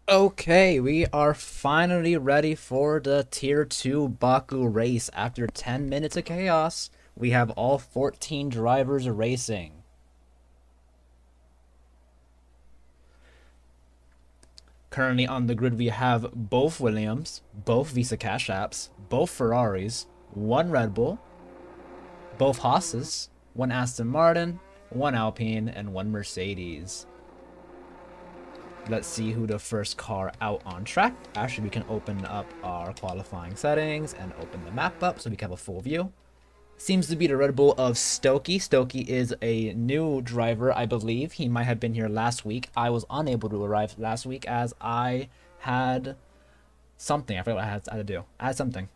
Okay, we are finally ready for the Tier 2 Baku race. After 10 minutes of chaos, we have all 14 drivers racing. Currently on the grid, we have both Williams, both Visa Cash Apps, both Ferraris, one Red Bull, both Haas's, one Aston Martin, one Alpine, and one Mercedes. Let's see who the first car out on track. Actually, we can open up our qualifying settings and open the map up so we can have a full view. Seems to be the Red Bull of Stokey. Stokey is a new driver, I believe. He might have been here last week. I was unable to arrive last week as I had something. I forgot what I had to do. I had something.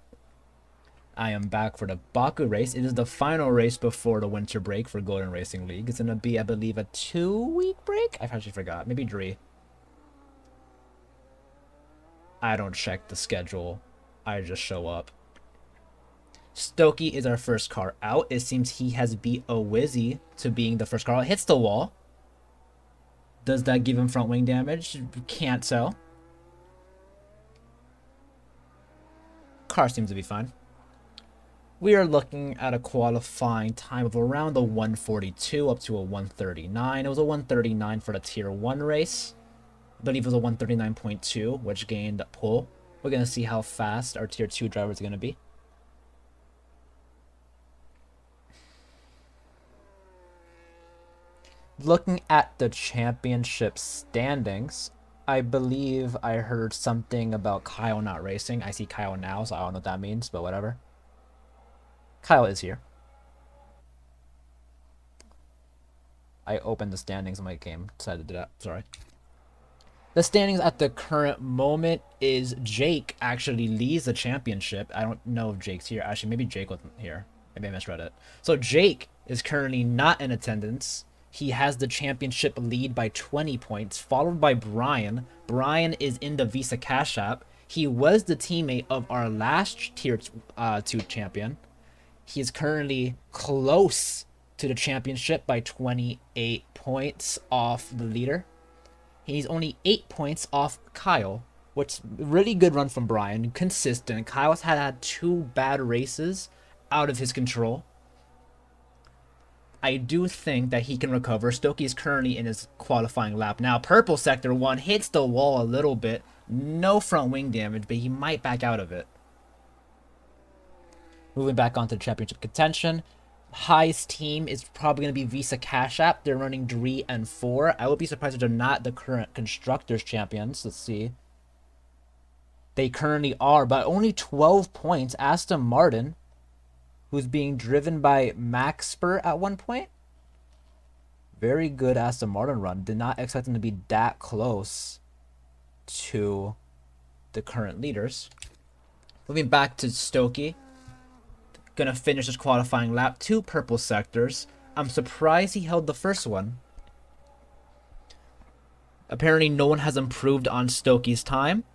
I am back for the Baku race. It is the final race before the winter break for Golden Racing League. It's going to be, I believe, a 2-week break? I actually forgot. Maybe 3. I don't check the schedule. I just show up. Stokey is our first car out. It seems he has beat a Wizzy to being the first car out. Hits the wall. Does that give him front wing damage? Can't tell. Car seems to be fine. We are looking at a qualifying time of around a 142 up to a 139. It was a 139 for the Tier 1 race. I believe it was a 139.2, which gained pull. We're going to see how fast our Tier 2 drivers are going to be. Looking at the championship standings, I believe I heard something about Kyle not racing. I see Kyle now, so I don't know what that means, but whatever. Kyle is here. I opened the standings on my game. Decided to do that. Sorry. The standings at the current moment is Jake actually leads the championship. I don't know if Jake's here. Actually, maybe Jake wasn't here. Maybe I misread it. So Jake is currently not in attendance. He has the championship lead by 20 points, followed by Brian. Brian is in the Visa Cash App. He was the teammate of our last Tier 2 champion. He is currently close to the championship by 28 points off the leader. He's only 8 points off Kyle, which really good run from Brian. Consistent. Kyle's had 2 bad races out of his control. I do think that he can recover. Stokey is currently in his qualifying lap now. Purple Sector 1 hits the wall a little bit. No front wing damage, but he might back out of it. Moving back onto the championship contention. Highest team is probably going to be Visa Cash App. They're running 3 and 4. I would be surprised if they're not the current Constructors champions. Let's see. They currently are, but only 12 points. Aston Martin, who's being driven by Max Spur at one point. Very good Aston Martin run. Did not expect them to be that close to the current leaders. Moving back to Stokey. Gonna finish his qualifying lap. 2 purple sectors. I'm surprised he held the first one. Apparently no one has improved on Stokey's time.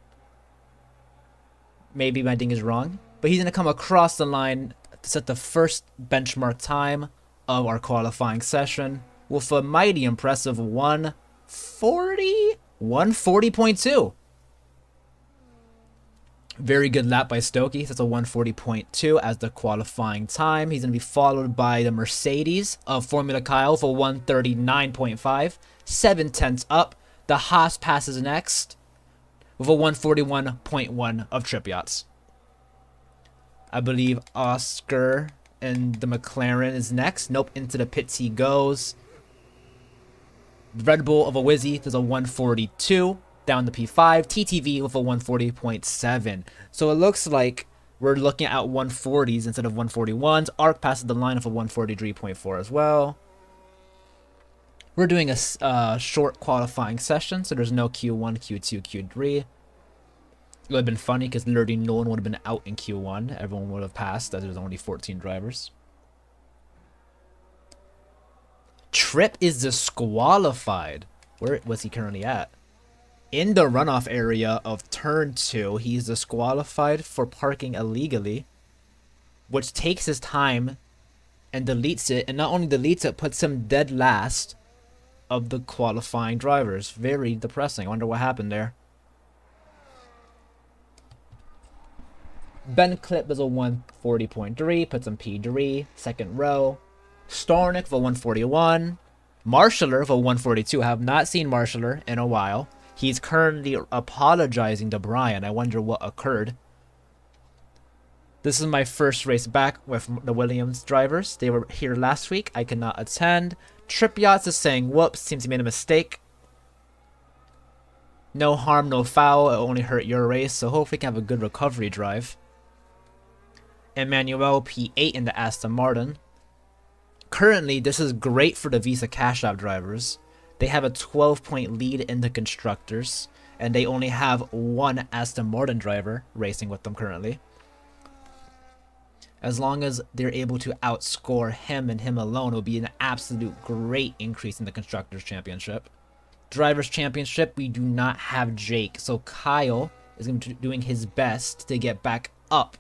Maybe my ding is wrong. But he's gonna come across the line to set the first benchmark time of our qualifying session with a mighty impressive 140.2. Very good lap by Stokey. That's a 140.2 as the qualifying time. He's going to be followed by the Mercedes of Formula Kyle for 139.5. 7/10 up. The Haas passes next with a 141.1 of Trip Yachts. I believe Oscar and the McLaren is next. Nope, into the pits he goes. The Red Bull of a Wizzy does a 142. Down the P5, TTV with a 140.7. So it looks like we're looking at 140s instead of 141s. Arc passes the line of a 143.4 as well. We're doing a short qualifying session, so there's no Q1, Q2, Q3. It would have been funny because literally no one would have been out in Q1. Everyone would have passed as there's only 14 drivers. Trip is disqualified. Where was he currently at? In the runoff area of turn 2, he's disqualified for parking illegally, which takes his time and deletes it, and not only deletes it, puts him dead last of the qualifying drivers. Very depressing. I wonder what happened there. Ben Clip is a 140.3, puts him P3, second row. Stornick for 141. Marshaller for 142. I have not seen Marshaller in a while. He's currently apologizing to Brian. I wonder what occurred. This is my first race back with the Williams drivers. They were here last week. I could not attend. Trip Yachts is saying, whoops, seems he made a mistake. No harm, no foul. It only hurt your race, so hopefully we can have a good recovery drive. Emmanuel P8 in the Aston Martin. Currently, this is great for the Visa Cash App drivers. They have a 12-point lead in the constructors, and they only have one Aston Martin driver racing with them currently. As long as they're able to outscore him and him alone, it will be an absolute great increase in the Constructors' Championship. Drivers' Championship, we do not have Jake, so Kyle is going to be doing his best to get back up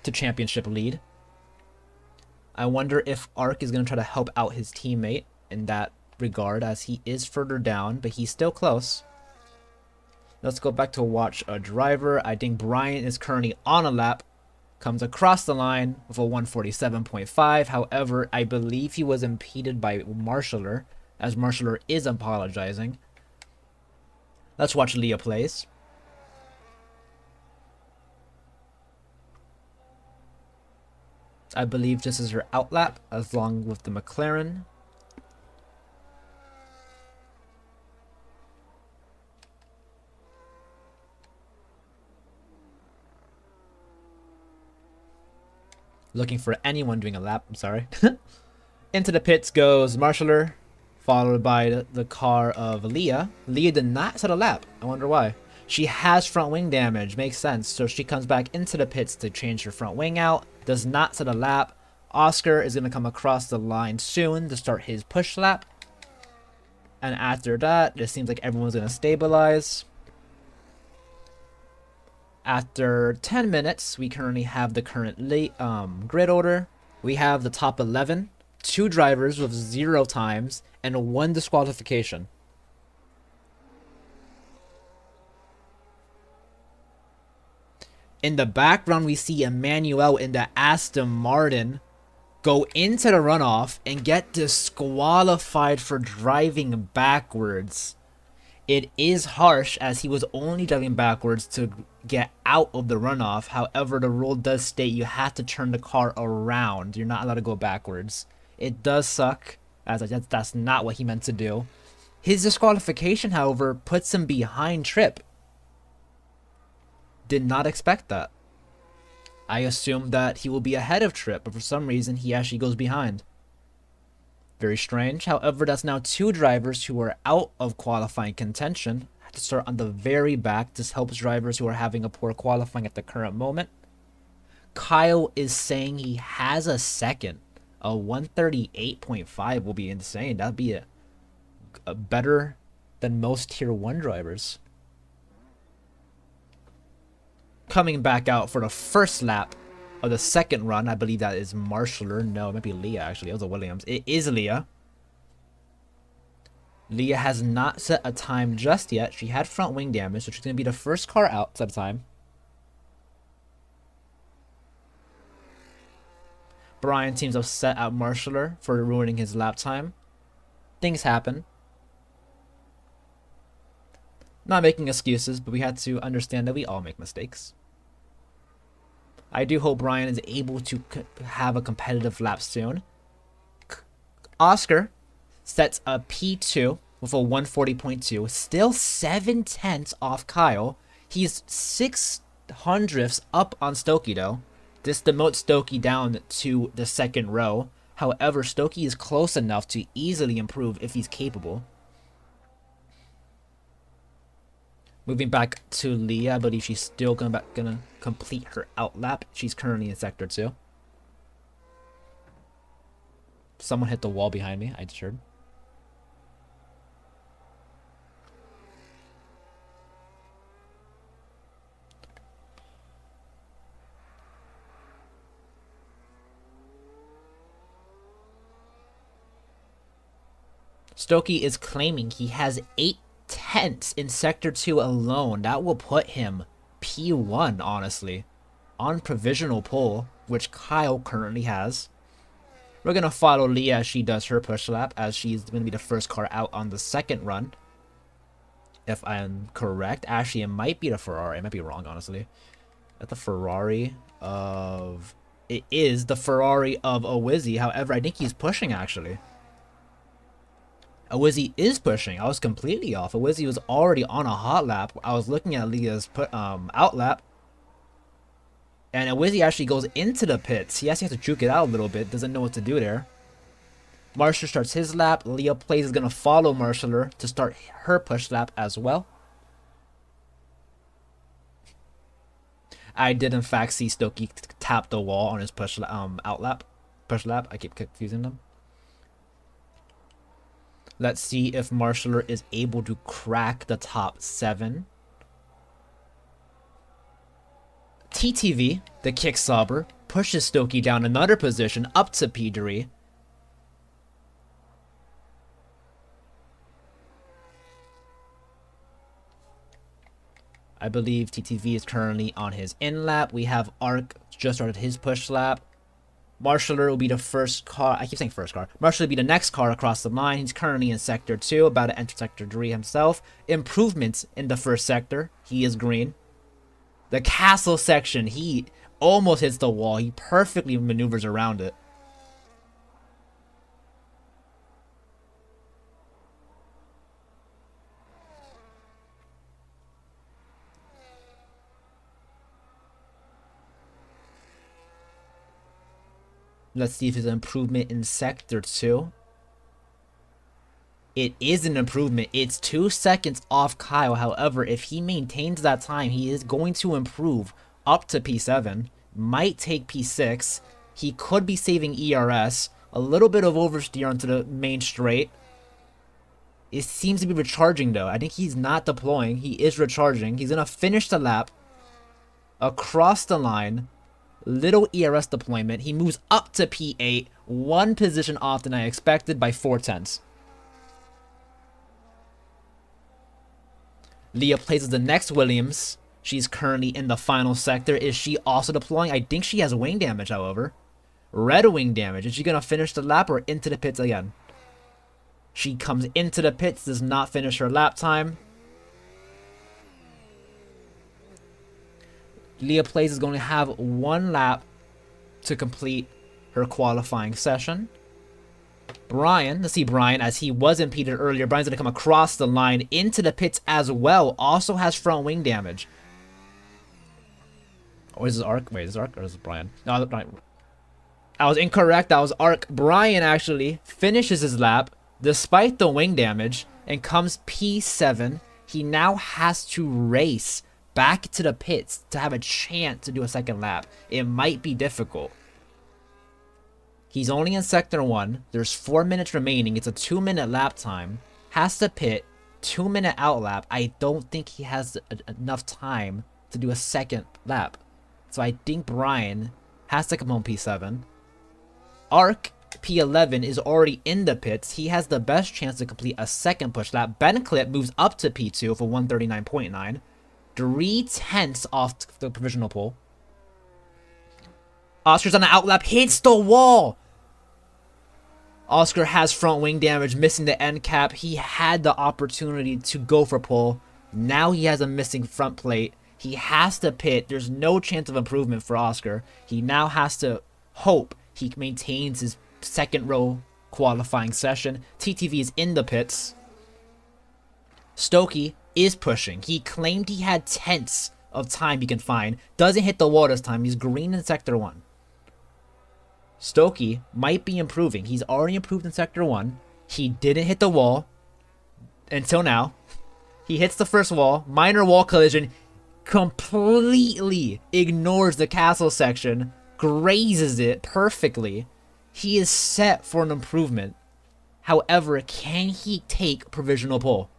to Championship lead. I wonder if Ark is going to try to help out his teammate in that regard, as he is further down, but he's still close. Let's go back to watch a driver. I think Brian is currently on a lap. Comes across the line with a 147.5. However, I believe he was impeded by Marshaller, as Marshaller is apologizing. Let's watch Leah plays. I believe this is her outlap, along with the McLaren. Looking for anyone doing a lap, I'm sorry. Into the pits goes Marshaller, followed by the car of Leah. Leah did not set a lap. I wonder why. She has front wing damage, makes sense. So she comes back into the pits to change her front wing out. Does not set a lap. Oscar is going to come across the line soon to start his push lap. And after that, it seems like everyone's going to stabilize. After 10 minutes, we currently have the current grid order. We have the top 11, 2 drivers with 0 times, and 1 disqualification. In the background, we see Emmanuel in the Aston Martin go into the runoff and get disqualified for driving backwards. It is harsh, as he was only driving backwards to get out of the runoff. However, the rule does state you have to turn the car around. You're not allowed to go backwards. It does suck, as that's not what he meant to do. His disqualification, however, puts him behind Tripp. Did not expect that. I assumed that he will be ahead of Tripp, but for some reason he actually goes behind. Very strange. However, that's now 2 drivers who are out of qualifying contention. Have to start on the very back. This helps drivers who are having a poor qualifying at the current moment. Kyle is saying he has a second. A 138.5 will be insane. That'd be a better than most tier 1 drivers. Coming back out for the first lap of the second run, I believe that is Marshaller. No, it might be Leah, actually. It was a Williams. It is Leah. Leah has not set a time just yet. She had front wing damage, so she's going to be the first car out at the time. Brian seems upset at Marshaller for ruining his lap time. Things happen. Not making excuses, but we had to understand that we all make mistakes. I do hope Brian is able to have a competitive lap soon. Oscar sets a P2 with a 140.2. Still 7/10 off Kyle. He's 0.06 up on Stokey, though. This demotes Stokey down to the second row. However, Stokey is close enough to easily improve if he's capable. Moving back to Leah, I believe she's still gonna complete her outlap. She's currently in Sector 2. Someone hit the wall behind me, I just heard. Stokey is claiming he has 8/10 in Sector 2 alone. That will put him P1, honestly. on provisional pole, which Kyle currently has. We're going to follow Leah as she does her push lap, as she's going to be the first car out on the second run. If I'm correct. Actually, it might be the Ferrari. I might be wrong, honestly. At the Ferrari of... It is the Ferrari of Awizzy. However, I think he's pushing, actually. Awizzy is pushing. I was completely off. Awizzy was already on a hot lap. I was looking at Leah's out lap. And Awizzy actually goes into the pits. He actually has to juke it out a little bit. Doesn't know what to do there. Marshall starts his lap. Leah Plays is going to follow Marshaller to start her push lap as well. I did in fact see Stokey tap the wall on his push lap. I keep confusing them. Let's see if Marshaller is able to crack the top 7. TTV, the kick sobber, pushes Stokey down another position up to P3. I believe TTV is currently on his in lap. We have Ark just started his push lap. Marshaller will be the first car. I keep saying first car. Marshaller will be the next car across the line. He's currently in Sector 2, about to enter Sector 3 himself. Improvements in the first sector. He is green. The castle section, he almost hits the wall. He perfectly maneuvers around it. Let's see if there's an improvement in Sector 2. It is an improvement. It's 2 seconds off Kyle. However, if he maintains that time, he is going to improve up to P7. Might take P6. He could be saving ERS. A little bit of oversteer onto the main straight. It seems to be recharging though. I think he's not deploying. He is recharging. He's going to finish the lap. Across the line. Little ERS deployment. He moves up to P8. 1 position off than I expected by 4/10. Leah places the next Williams. She's currently in the final sector. Is she also deploying? I think she has wing damage, however. Red wing damage. Is she going to finish the lap or into the pits again? She comes into the pits, does not finish her lap time. Leah Plays is going to have 1 lap to complete her qualifying session. Brian, let's see Brian, as he was impeded earlier. Brian's going to come across the line into the pits as well. Also has front wing damage. Oh, is this Ark? Wait, is this Ark or is this Brian? No, I was incorrect. That was Ark. Brian actually finishes his lap despite the wing damage and comes P7. He now has to race back to the pits to have a chance to do a second lap. It might be difficult. He's only in Sector 1. There's 4 minutes remaining. It's a 2-minute lap time. Has to pit. 2-minute out lap. I don't think he has enough time to do a second lap. So I think Brian has to come home P7. Ark, P11, is already in the pits. He has the best chance to complete a second push lap. Ben Clip moves up to P2 for 139.9. 3/10 off the provisional pole. Oscar's on the outlap, hits the wall. Oscar has front wing damage, missing the end cap. He had the opportunity to go for pole. Now he has a missing front plate. He has to pit. There's no chance of improvement for Oscar. He now has to hope he maintains his second row qualifying session. TTV is in the pits. Stokey is pushing. He claimed he had tenths of time he can find. Doesn't hit the wall this time. He's green in Sector 1. Stokey might be improving. He's already improved in Sector 1. He didn't hit the wall until now. He hits the first wall. Minor wall collision. Completely ignores the castle section. Grazes it perfectly. He is set for an improvement. However, can he take provisional pole?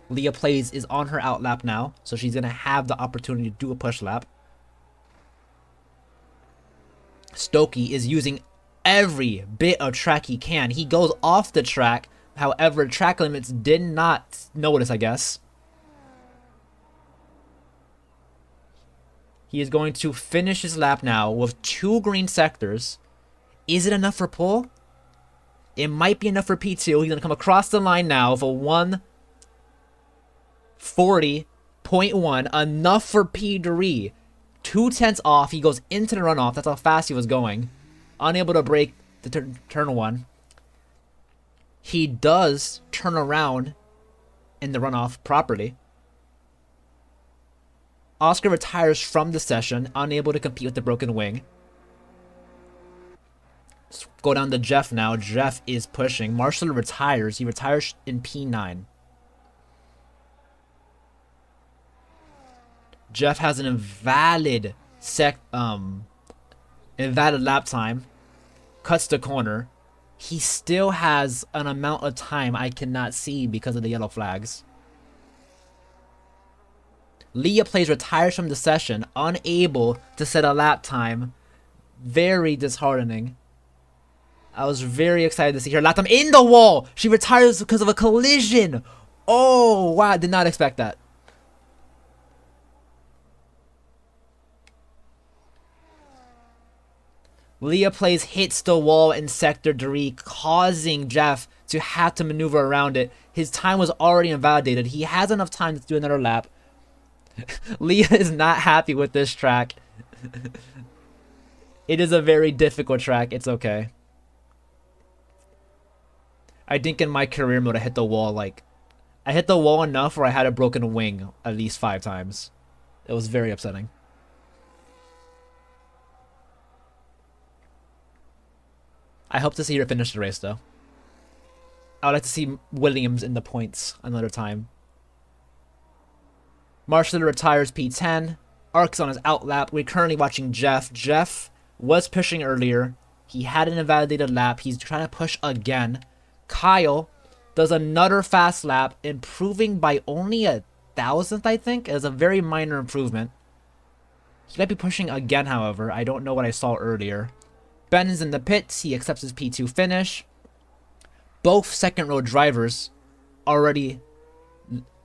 Leah Plays is on her out lap now, so she's going to have the opportunity to do a push lap. Stokey is using every bit of track he can. He goes off the track. However, track limits did not notice, I guess. He is going to finish his lap now with 2 green sectors. Is it enough for pole? It might be enough for P2. He's going to come across the line now with a 1:40.1. Enough for P3. 2/10 off. He goes into the runoff. That's how fast he was going. Unable to break the turn 1. He does turn around in the runoff properly. Oscar retires from the session, unable to compete with the broken wing. Let's go down to Jeff now. Jeff is pushing. Marshall retires. He retires in P9. Jeff has an invalid lap time. Cuts the corner. He still has an amount of time I cannot see because of the yellow flags. Leah plays retires from the session, unable to set a lap time. Very disheartening. I was very excited to see her lap time in the wall. She retires because of a collision. Oh, wow. I did not expect that. Leah plays hits the wall in Sector 3, causing Jeff to have to maneuver around it. His time was already invalidated. He has enough time to do another lap. Leah is not happy with this track. It is a very difficult track. It's okay. I think in my career mode I hit the wall I hit the wall enough where I had a broken wing at least 5 times. It was very upsetting. I hope to see her finish the race, though. I would like to see Williams in the points another time. Marshall retires P10. Ark's on his out lap. We're currently watching Jeff. Jeff was pushing earlier. He had an invalidated lap. He's trying to push again. Kyle does another fast lap, improving by only 1,000th, I think. It was a very minor improvement. He might be pushing again, however. I don't know what I saw earlier. Ben is in the pits. He accepts his P2 finish. Both second row drivers already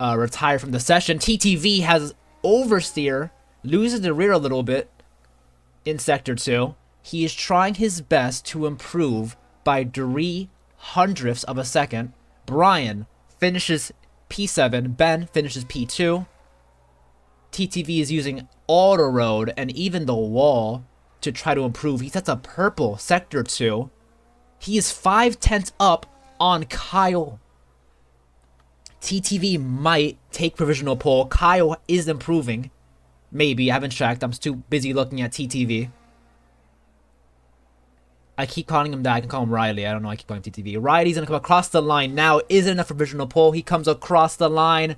retired from the session. TTV has oversteer, loses the rear a little bit in Sector 2. He is trying his best to improve by 0.03 of a second. Brian finishes P7. Ben finishes P2. TTV is using all the road and even the wall to try to improve. He sets a purple Sector 2. He is 0.5 up on Kyle. TTV might take provisional pole. Kyle is improving. Maybe. I haven't checked. I'm too busy looking at TTV. I keep calling him that. I can call him Riley. I don't know. I keep calling him TTV. Riley's going to come across the line now. Is it enough provisional pole? He comes across the line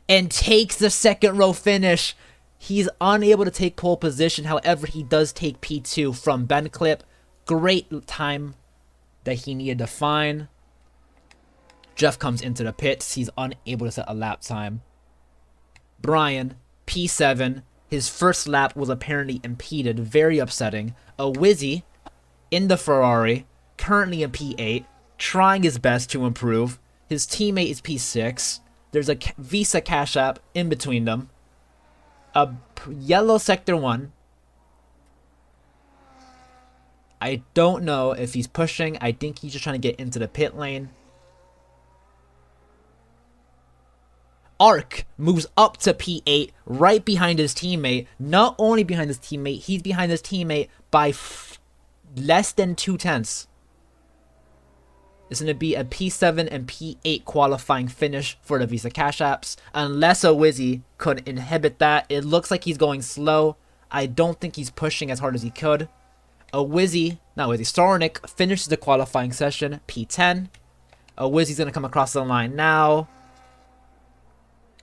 and takes the second row finish. He's unable to take pole position. However, he does take P2 from Ben Clip. Great time that he needed to find. Jeff comes into the pits. He's unable to set a lap time. Brian, P7. His first lap was apparently impeded. Very upsetting. A Wizzy in the Ferrari, currently in P8, trying his best to improve. His teammate is P6. There's a Visa Cash App in between them. A yellow Sector 1. I don't know if he's pushing. I think he's just trying to get into the pit lane. Ark moves up to P8, right behind his teammate. Not only behind his teammate, he's behind his teammate by less than 0.2. It's going to be a P7 and P8 qualifying finish for the Visa Cash Apps. Unless a Wizzy could inhibit that. It looks like he's going slow. I don't think he's pushing as hard as he could. Soronic finishes the qualifying session, P10. A Wizzy's going to come across the line now.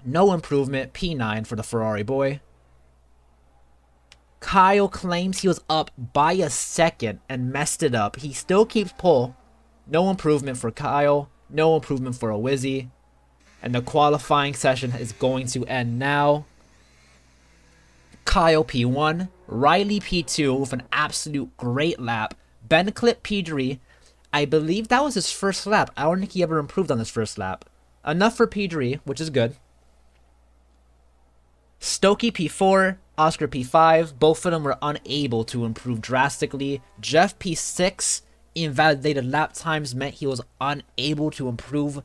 No improvement, P9 for the Ferrari boy. Kyle claims he was up by a second and messed it up. He still keeps pole. No improvement for Kyle. No improvement for a Wizzy. And the qualifying session is going to end now. Kyle P1. Riley P2 with an absolute great lap. Ben Clip P3. I believe that was his first lap. I don't think he ever improved on his first lap. Enough for P3, which is good. Stokey P4. Oscar P5, both of them were unable to improve drastically. Jeff P6, invalidated lap times meant he was unable to improve.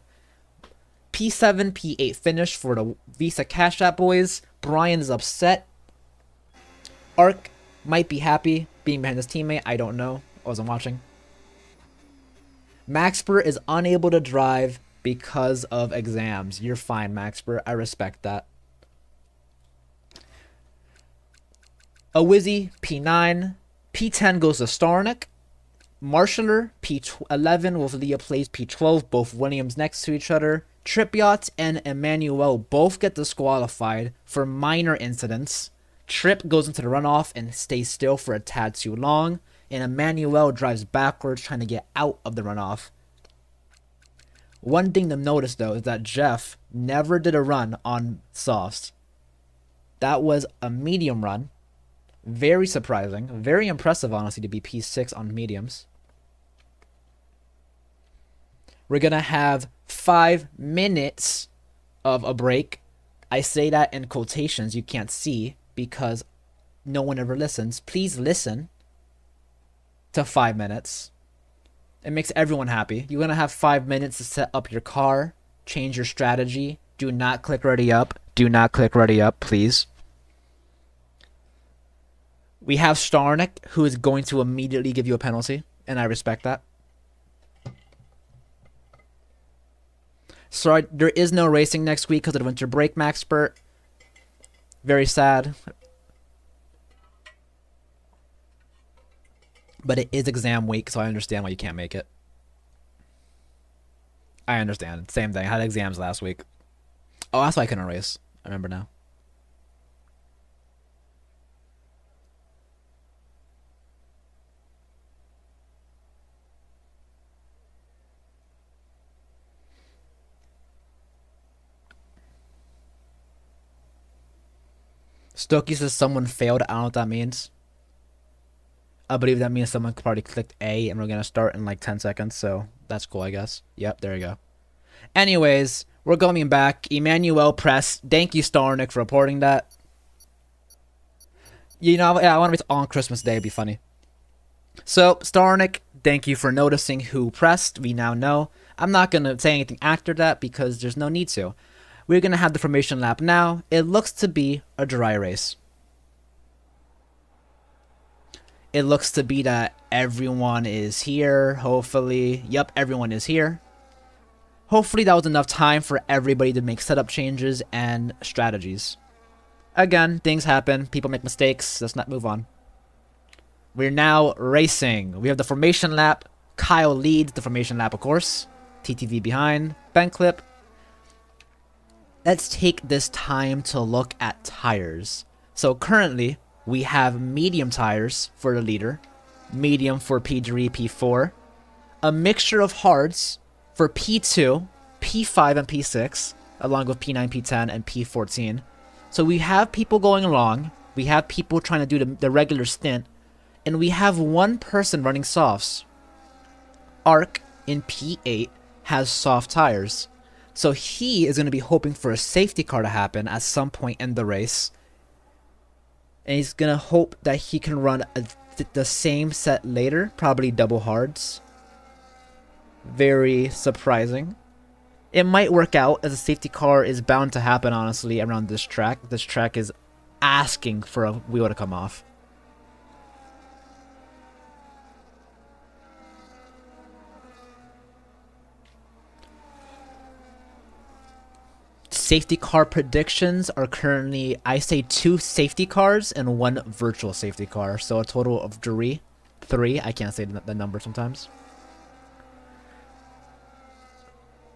P7, P8 finish for the Visa Cash App boys. Brian is upset. Ark might be happy being behind his teammate. I don't know. I wasn't watching. Maxper is unable to drive because of exams. You're fine, Maxper. I respect that. A Wizzy, P9. P10 goes to Starnik. Marshaller, P11 with Leah plays P12, both Williams next to each other. Trip Yacht and Emmanuel both get disqualified for minor incidents. Trip goes into the runoff and stays still for a tad too long, and Emmanuel drives backwards trying to get out of the runoff. One thing to notice though is that Jeff never did a run on softs. That was a medium run. Very surprising. Very impressive, honestly, to be P6 on mediums. We're going to have 5 minutes of a break. I say that in quotations you can't see because no one ever listens. Please listen to 5 minutes. It makes everyone happy. You're going to have 5 minutes to set up your car, change your strategy. Do not click ready up. Do not click ready up, please. We have Starnik, who is going to immediately give you a penalty, and I respect that. Sorry, there is no racing next week because of the winter break, Maxpert. Very sad. But it is exam week, so I understand why you can't make it. I understand. Same thing. I had exams last week. Oh, that's why I couldn't race. I remember now. Stokey says someone failed. I don't know what that means. I believe that means someone probably clicked A and we're going to start in like 10 seconds. So that's cool, I guess. Yep, there you go. Anyways, we're going back. Emmanuel Press. Thank you, Starnik, for reporting that. You know, yeah, I want to be on Christmas Day. It'd be funny. So, Starnik, thank you for noticing who pressed. We now know. I'm not going to say anything after that because there's no need to. We're going to have the formation lap now. It looks to be a dry race. It looks to be that everyone is here, hopefully. Yep, everyone is here. Hopefully that was enough time for everybody to make setup changes and strategies. Again, things happen. People make mistakes. Let's not move on. We're now racing. We have the formation lap. Kyle leads the formation lap, of course. TTV behind. Bent clip. Let's take this time to look at tires. So currently, we have medium tires for the leader, medium for P3, P4, a mixture of hards for P2, P5, and P6, along with P9, P10, and P14. So we have people going along, we have people trying to do the regular stint, and we have one person running softs. Ark in P8 has soft tires. So he is going to be hoping for a safety car to happen at some point in the race. And he's going to hope that he can run the same set later. Probably double hards. Very surprising. It might work out as a safety car is bound to happen, honestly, around this track. This track is asking for a wheel to come off. Safety car predictions are currently, I say 2 safety cars and 1 virtual safety car. So a total of 3. I can't say the number sometimes.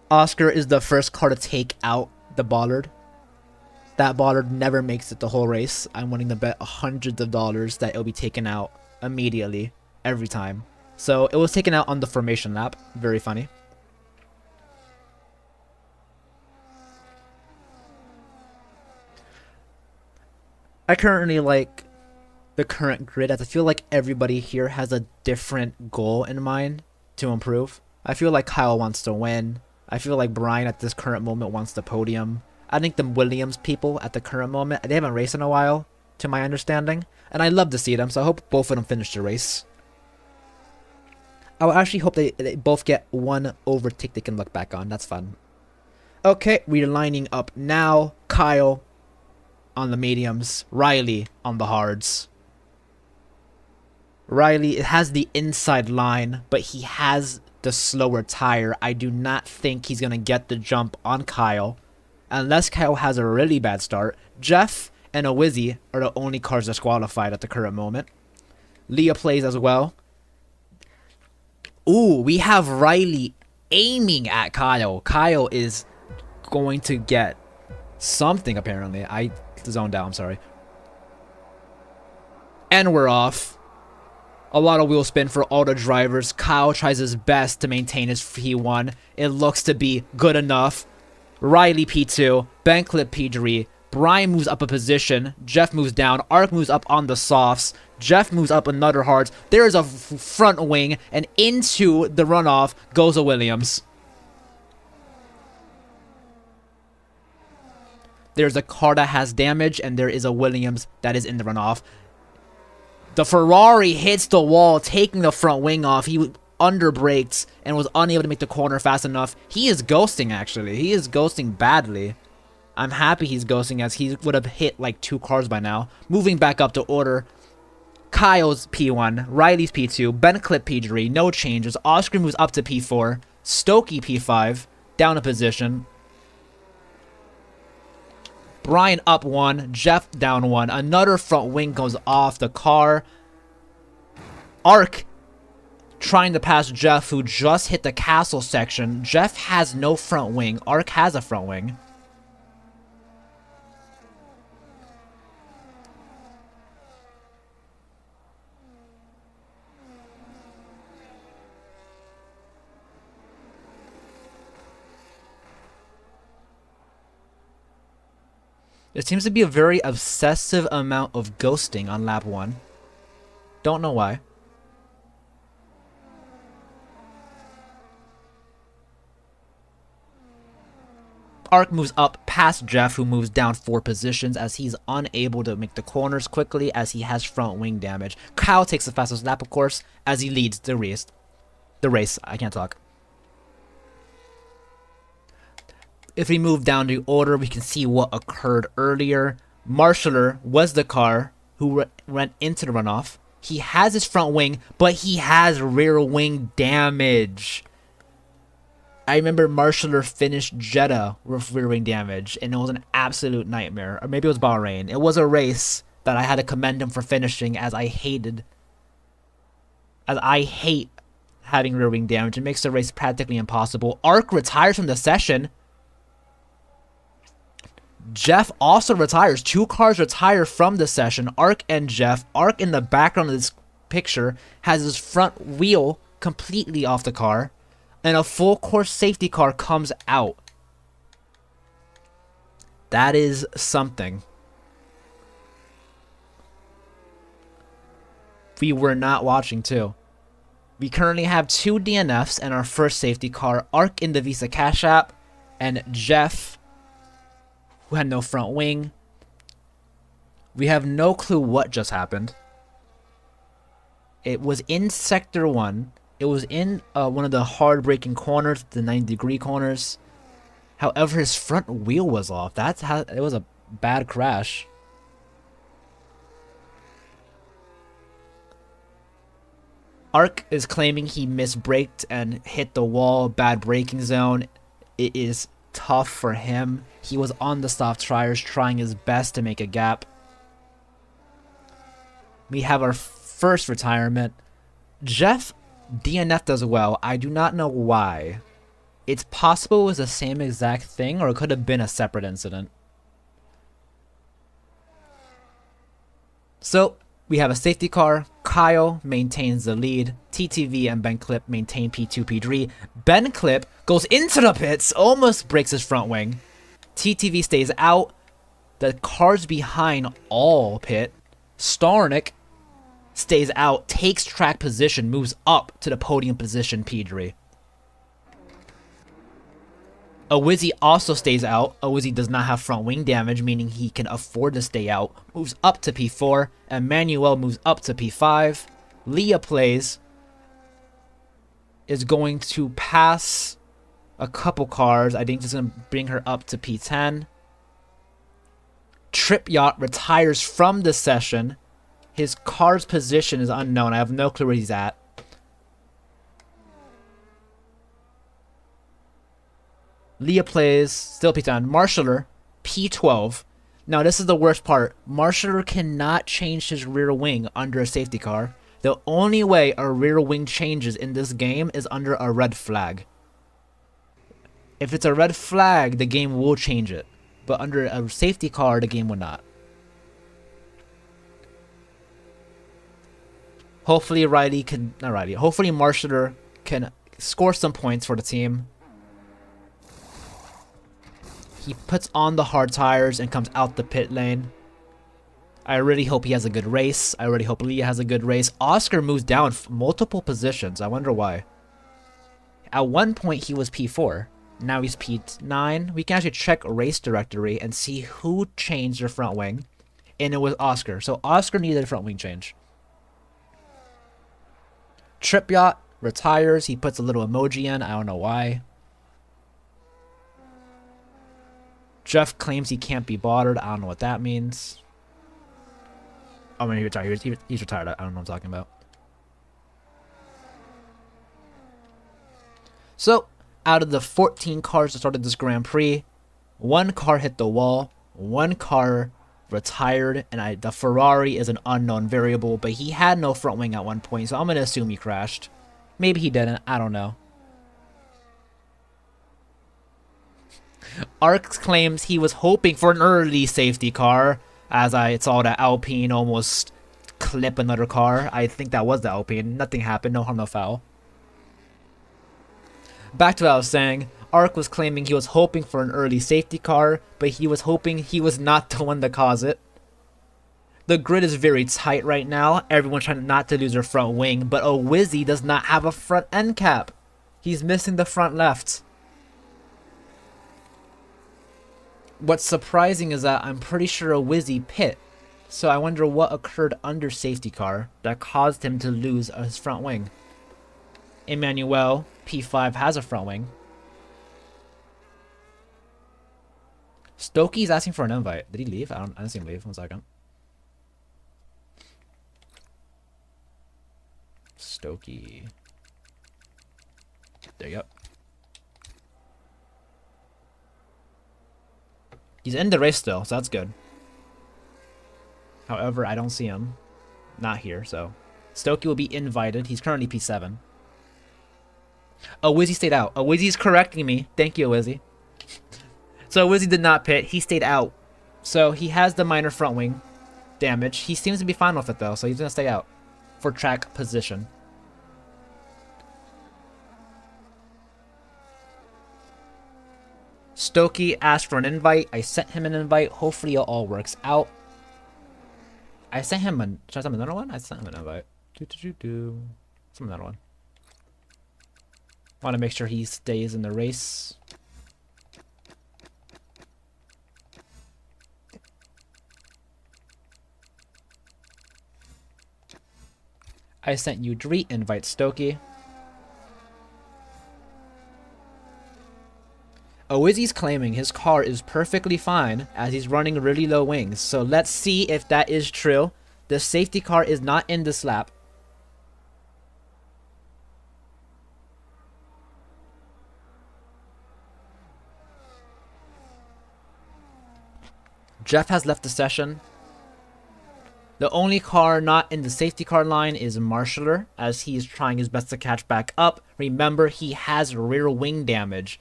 Oscar is the first car to take out the bollard. That bollard never makes it the whole race. I'm willing to bet hundreds of dollars that it'll be taken out immediately, every time. So it was taken out on the formation lap. Very funny. I currently like the current grid as I feel like everybody here has a different goal in mind to improve. I feel like Kyle wants to win. I feel like Brian at this current moment wants the podium. I think the Williams people at the current moment, they haven't raced in a while. to my understanding. And I love to see them, so I hope both of them finish the race. I would actually hope they both get one overtake they can look back on. That's fun. Okay, we're lining up now. Kyle on the mediums. Riley on the hards. Riley has the inside line, but he has the slower tire. I do not think he's going to get the jump on Kyle. Unless Kyle has a really bad start. Jeff and Awizzy are the only cars disqualified at the current moment. Leah plays as well. Ooh, we have Riley aiming at Kyle. Kyle is going to get something, apparently. I zoned out, I'm sorry. And we're off. A lot of wheel spin for all the drivers. Kyle tries his best to maintain his P1. It looks to be good enough. Riley P2, Benclip P3. Brian moves up a position. Jeff moves down. Ark moves up on the softs. Jeff moves up another hards. There is a front wing, and into the runoff goes a Williams. There's a car that has damage, and there is a Williams that is in the runoff. The Ferrari hits the wall, taking the front wing off. He underbraked and was unable to make the corner fast enough. He is ghosting, actually. He is ghosting badly. I'm happy he's ghosting, as he would have hit like 2 cars by now. Moving back up to order. Kyle's P1, Riley's P2, Benclip P3, no changes. Oscar moves up to P4. Stokey P5, down a position. Brian up 1, Jeff down 1. Another front wing goes off the car. Ark trying to pass Jeff, who just hit the castle section. Jeff has no front wing. Ark has a front wing. There seems to be a very obsessive amount of ghosting on lap 1. Don't know why. Ark moves up past Jeff, who moves down 4 positions as he's unable to make the corners quickly as he has front wing damage. Kyle takes the fastest lap, of course, as he leads the race. I can't talk. If we move down the order, we can see what occurred earlier. Marshaller was the car who went into the runoff. He has his front wing, but he has rear wing damage. I remember Marshaller finished Jeddah with rear wing damage, and it was an absolute nightmare. Or maybe it was Bahrain. It was a race that I had to commend him for finishing, as I hate having rear wing damage. It makes the race practically impossible. Ark retires from the session. Jeff also retires. 2 cars retire from the session. Ark and Jeff. Ark, in the background of this picture, has his front wheel completely off the car. And a full course safety car comes out. That is something. We were not watching too. We currently have 2 DNFs and our first safety car. Ark in the Visa Cash App. And Jeff, who had no front wing. We have no clue what just happened. It was in Sector 1. It was in one of the hard braking corners, the 90-degree corners. However, his front wheel was off. That's how it was a bad crash. Ark is claiming he misbraked and hit the wall, bad braking zone. It is tough for him. He was on the soft tires trying his best to make a gap. We have our first retirement. Jeff DNF'd as well. I do not know why. It's possible it was the same exact thing, or it could have been a separate incident. So, we have a safety car. Kyle maintains the lead. TTV and Benclip maintain P2, P3. Benclip goes into the pits, almost breaks his front wing. TTV stays out. The cars behind all pit. Starnick stays out, takes track position, moves up to the podium position, P3. Awizzy also stays out. Awizzy does not have front wing damage, meaning he can afford to stay out. Moves up to P4. Emmanuel moves up to P5. Leah plays. Is going to pass a couple cards. I think this is going to bring her up to P10. Trip Yacht retires from the session. His card's position is unknown. I have no clue where he's at. Leah plays, still P10. Marshaller, P12. Now, this is the worst part. Marshaller cannot change his rear wing under a safety car. The only way a rear wing changes in this game is under a red flag. If it's a red flag, the game will change it. But under a safety car, the game will not. Hopefully hopefully Marshaller can score some points for the team. He puts on the hard tires and comes out the pit lane. I really hope he has a good race. I really hope Leah has a good race. Oscar moves down multiple positions. I wonder why. At one point, he was P4. Now he's P9. We can actually check race directory and see who changed their front wing. And it was Oscar. So Oscar needed a front wing change. Trip Yacht retires. He puts a little emoji in. I don't know why. Jeff claims he can't be bothered. I don't know what that means. Oh, man, he retired. He's retired. I don't know what I'm talking about. So, out of the 14 cars that started this Grand Prix, 1 car hit the wall, 1 car retired, and the Ferrari is an unknown variable, but he had no front wing at one point, so I'm going to assume he crashed. Maybe he didn't. I don't know. Arx claims he was hoping for an early safety car, as I saw that Alpine almost clip another car. I think that was the Alpine. Nothing happened. No harm, no foul. Back to what I was saying. Arc was claiming he was hoping for an early safety car, but he was hoping he was not the one to cause it. The grid is very tight right now. Everyone's trying not to lose their front wing, but Awizzy does not have a front end cap. He's missing the front left. What's surprising is that I'm pretty sure Awizzy pit. So I wonder what occurred under safety car that caused him to lose his front wing. Emmanuel, P5, has a front wing. Stokey's asking for an invite. Did he leave? I didn't see him leave. 1 second. Stokey. There you go. He's in the race still, so that's good. However, I don't see him. Not here, so. Stokey will be invited. He's currently P7. Awizzy stayed out. Awizzy's correcting me. Thank you, Awizzy. So Awizzy did not pit. He stayed out. So he has the minor front wing damage. He seems to be fine with it, though, so he's going to stay out for track position. Stokey asked for an invite. I sent him an invite. Hopefully it all works out. I sent him an... Should I send him another one? I sent him an invite. Send another one. Want to make sure he stays in the race. I sent you Dreet, invite Stokey. Awizzy's claiming his car is perfectly fine as he's running really low wings. So let's see if that is true. The safety car is not in this lap. Jeff has left the session. The only car not in the safety car line is Marshaller, as he is trying his best to catch back up. Remember, he has rear wing damage,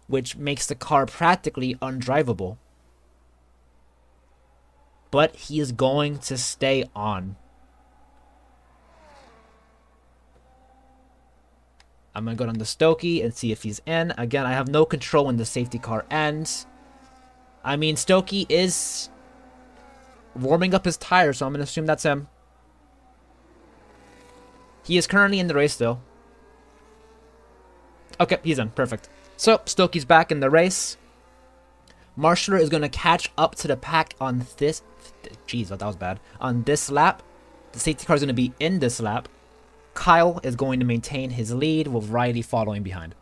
which makes the car practically undrivable. But he is going to stay on. I'm going to go down to Stokey and see if he's in. Again, I have no control when the safety car ends. I mean, Stokey is warming up his tires, so I'm going to assume that's him. He is currently in the race still. Okay, he's in. Perfect. So, Stokey's back in the race. Marshaller is going to catch up to the pack on this... Jeez, that was bad. On this lap. The safety car is going to be in this lap. Kyle is going to maintain his lead with Riley following behind.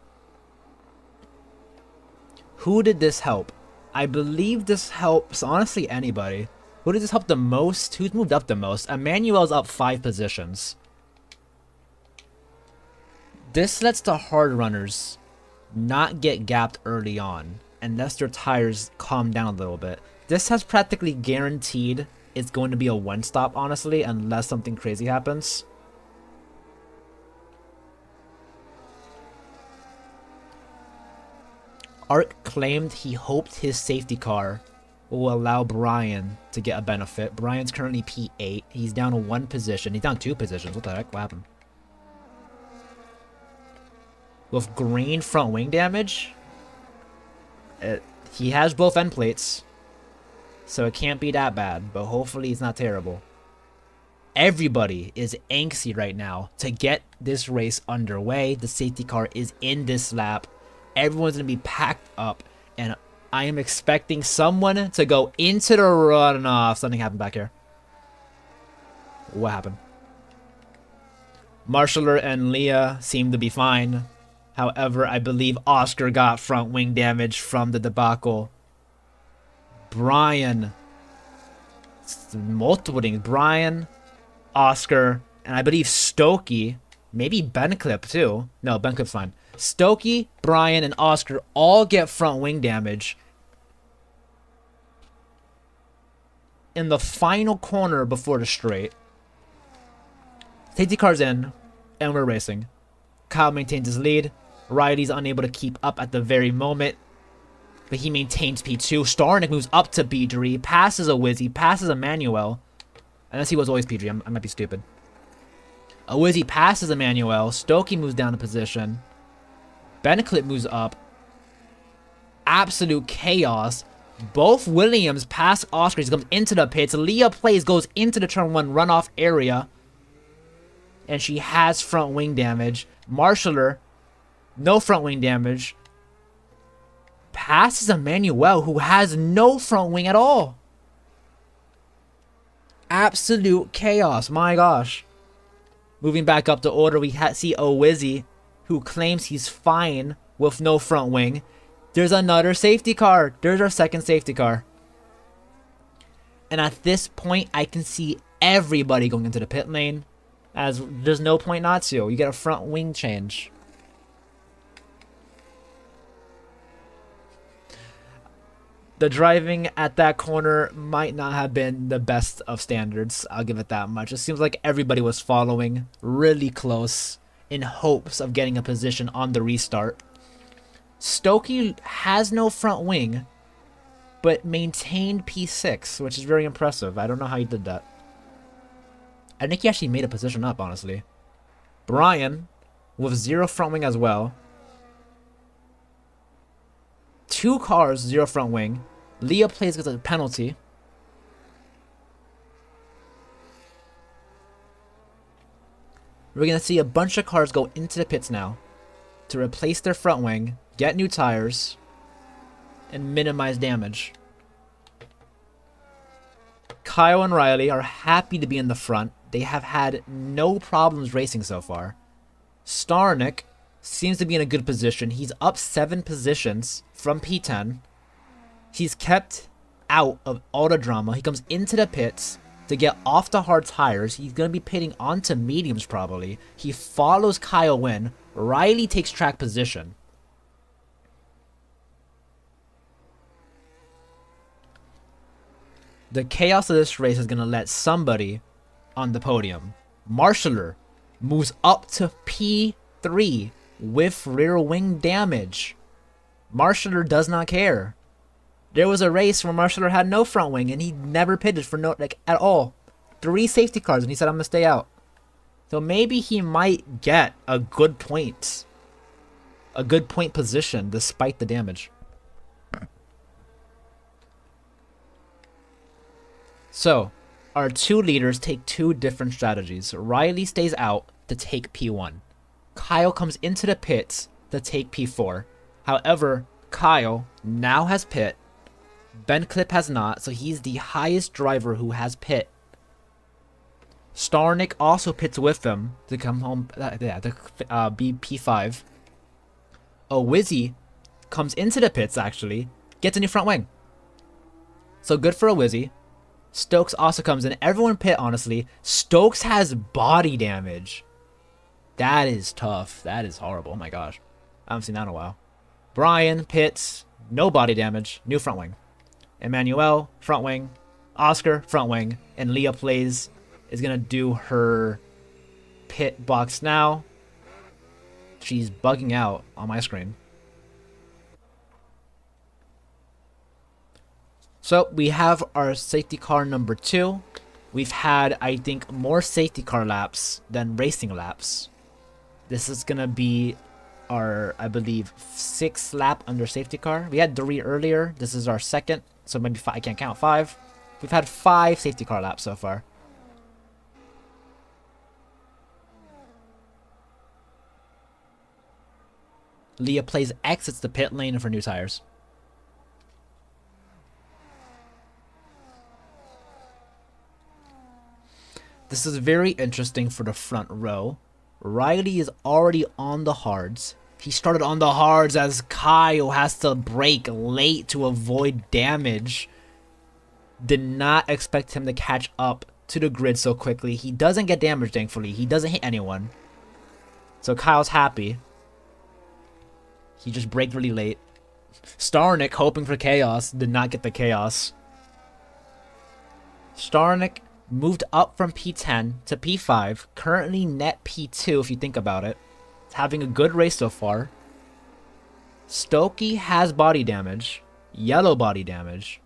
Who did this help? I believe this helps, honestly, anybody. Who did this help the most? Who's moved up the most? Emmanuel's up 5 positions. This lets the hard runners not get gapped early on, unless their tires calm down a little bit. This has practically guaranteed it's going to be a one-stop, honestly, unless something crazy happens. Art claimed he hoped his safety car will allow Brian to get a benefit. Brian's currently P8. He's down 1 position. He's down 2 positions. What the heck? What happened? With green front wing damage, he has both end plates, so it can't be that bad, but hopefully it's not terrible. Everybody is angsty right now to get this race underway. The safety car is in this lap. Everyone's going to be packed up, and I am expecting someone to go into the runoff. Something happened back here. What happened? Marshaller and Leah seem to be fine. However, I believe Oscar got front wing damage from the debacle. Brian. Multiple things. Brian, Oscar, and I believe Stokey. Maybe Benclip too. No, Benclip's fine. Stokey, Brian, and Oscar all get front wing damage. In the final corner before the straight. Safety car's in, and we're racing. Kyle maintains his lead. Riley's unable to keep up at the very moment, but he maintains P2. Starnick moves up to P3, passes a Wizzy, passes Emmanuel. Unless he was always P3, I might be stupid. A Wizzy passes Emmanuel. Stokey moves down a position. Benclip moves up. Absolute chaos. Both Williams pass Oscar. He comes into the pits. Leah plays, goes into the turn 1 runoff area. And she has front wing damage. Marshaller, no front wing damage. Passes Emmanuel, who has no front wing at all. Absolute chaos. My gosh. Moving back up the order, we see Owizzy, who claims he's fine with no front wing. There's another safety car. There's our second safety car. And at this point, I can see everybody going into the pit lane, as there's no point not to. You get a front wing change. The driving at that corner might not have been the best of standards. I'll give it that much. It seems like everybody was following really close in hopes of getting a position on the restart. Stokey has no front wing, but maintained P6, which is very impressive. I don't know how he did that. I think he actually made a position up, honestly. Brian, with 0 front wing as well. 2 cars, 0 front wing. Leah plays with a penalty. We're going to see a bunch of cars go into the pits now to replace their front wing, get new tires, and minimize damage. Kyle and Riley are happy to be in the front. They have had no problems racing so far. Starnick seems to be in a good position. He's up 7 positions from P10. He's kept out of all the drama. He comes into the pits to get off the hard tires. He's going to be pitting onto mediums probably. He follows Kyle in. Riley takes track position. The chaos of this race is going to let somebody on the podium. Marshaller moves up to P3 with rear wing damage. Marshaller does not care. There was a race where Marshaller had no front wing and he never pitted for no, at all. 3 safety cars and he said, I'm going to stay out. So maybe he might get a good point. A good point position despite the damage. So, our 2 leaders take 2 different strategies. Riley stays out to take P1. Kyle comes into the pits to take P4. However, Kyle now has pit. Ben Clip has not, so he's the highest driver who has pit. Starnick also pits with them to come home, to be P5. Wizzy comes into the pits, actually, gets a new front wing. So good for Wizzy. Stokes also comes in. Everyone pit, honestly. Stokes has body damage. That is tough. That is horrible. Oh my gosh. I haven't seen that in a while. Brian pits. No body damage. New front wing. Emmanuel, front wing. Oscar, front wing. And Leah Plays is going to do her pit box now. She's bugging out on my screen. So we have our safety car number 2. We've had, I think, more safety car laps than racing laps. This is going to be our, I believe, 6th lap under safety car. We had 3 earlier. This is our 2nd. So maybe 5, I can't count 5. We've had 5 safety car laps so far. Leah Plays exits the pit lane for new tires. This is very interesting for the front row. Riley is already on the hards. He started on the hards as Kyle has to brake late to avoid damage. Did not expect him to catch up to the grid so quickly. He doesn't get damaged, thankfully. He doesn't hit anyone. So Kyle's happy. He just braked really late. Starnick, hoping for chaos, did not get the chaos. Starnick moved up from P10 to P5, currently net P2 if you think about it. It's having a good race so far. Stokey has body damage, yellow body damage.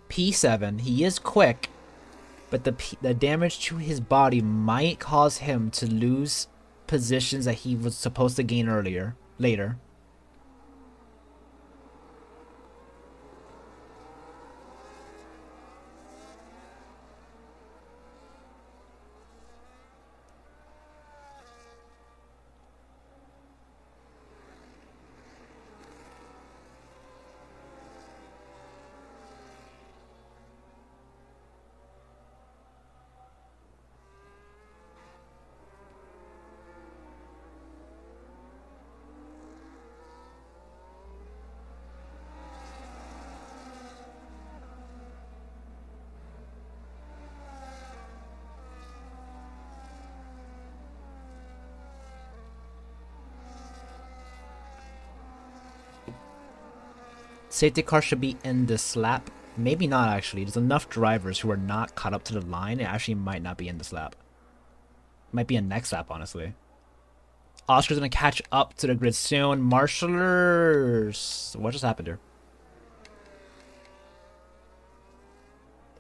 P7, he is quick, but the damage to his body might cause him to lose positions that he was supposed to gain later. Safety car should be in this lap. Maybe not, actually. There's enough drivers who are not caught up to the line. It actually might not be in this lap. Might be in next lap, honestly. Oscar's going to catch up to the grid soon. Marshallers. What just happened here?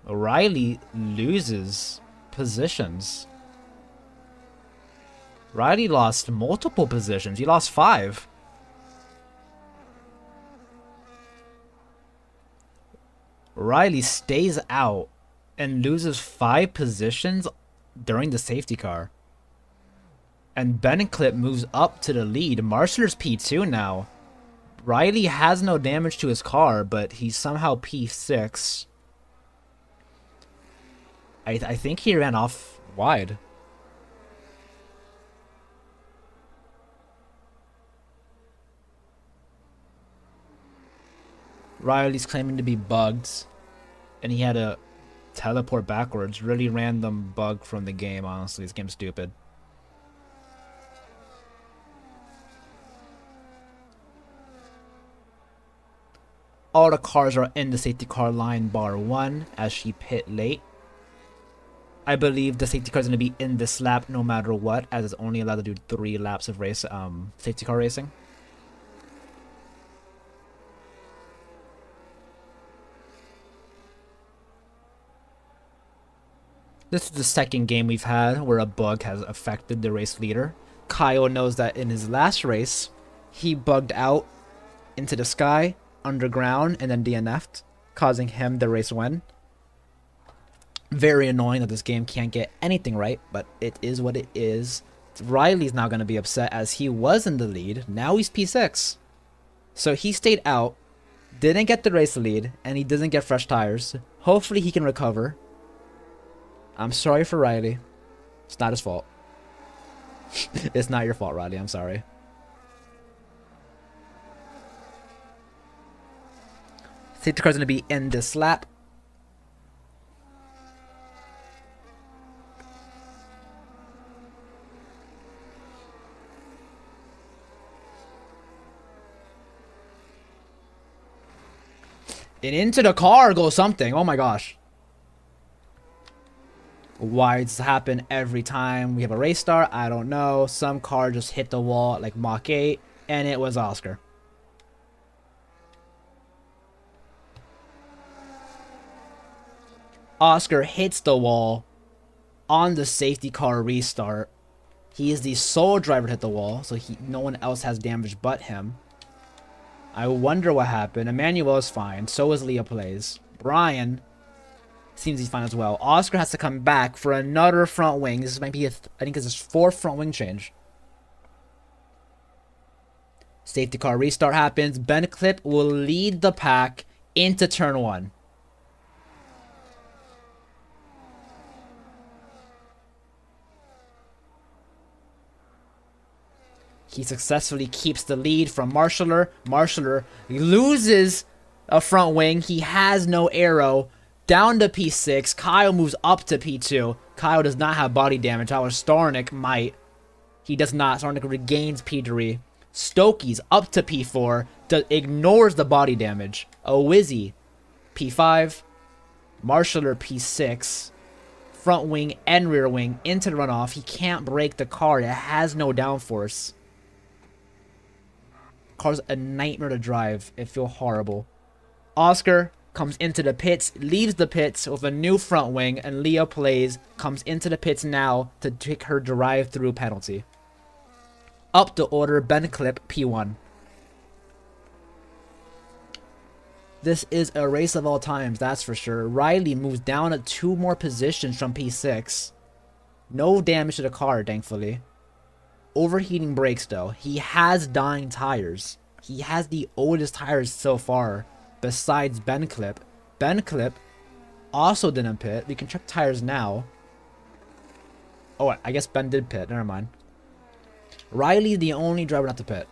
Riley loses positions. Riley lost multiple positions. He lost 5. Riley stays out and loses 5 positions during the safety car. And Beniclip moves up to the lead. Marshaller's P2 now. Riley has no damage to his car, but he's somehow P6. I think he ran off wide. Riley's claiming to be bugged, and he had to teleport backwards. Really random bug from the game, honestly. This game's stupid. All the cars are in the safety car line bar 1 as she pit late. I believe the safety car is going to be in this lap no matter what, as it's only allowed to do 3 laps of safety car racing. This is the second game we've had where a bug has affected the race leader. Kyle knows that in his last race, he bugged out into the sky, underground, and then DNF'd, causing him the race win. Very annoying that this game can't get anything right, but it is what it is. Riley's not going to be upset as he was in the lead. Now he's P6. So he stayed out, didn't get the race lead, and he doesn't get fresh tires. Hopefully he can recover. I'm sorry for Riley. It's not his fault. It's not your fault, Riley. I'm sorry. Safety car's going to be in this lap. And into the car goes something. Oh my gosh. Why does this happen every time we have a race start? I don't know. Some car just hit the wall like Mach 8. And it was Oscar. Oscar hits the wall on the safety car restart. He is the sole driver to hit the wall. So no one else has damage but him. I wonder what happened. Emmanuel is fine. So is Leah Plays. Brian seems he's fine as well. Oscar has to come back for another front wing. This might be, I think it's his 4th front wing change. Safety car restart happens. Ben Clip will lead the pack into turn 1. He successfully keeps the lead from Marshaller. Marshaller loses a front wing. He has no arrow. Down to P6. Kyle moves up to P2. Kyle does not have body damage. However, Starnick might. He does not. Starnick regains P3. Stokey's up to P4. Ignores the body damage. Owizzy, P5. Marshaller, P6. Front wing and rear wing into the runoff. He can't break the car. It has no downforce. Car's a nightmare to drive. It feels horrible. Oscar comes into the pits, leaves the pits with a new front wing, and Leah Plays comes into the pits now to take her drive-through penalty. Up the order, Ben Clip, P1. This is a race of all times, that's for sure. Riley moves down at 2 more positions from P6. No damage to the car, thankfully. Overheating brakes, though. He has dying tires. He has the oldest tires so far, besides Ben Clip. Ben Clip also didn't pit. We can check tires now. Oh, I guess Ben did pit. Never mind. Riley's the only driver not to pit.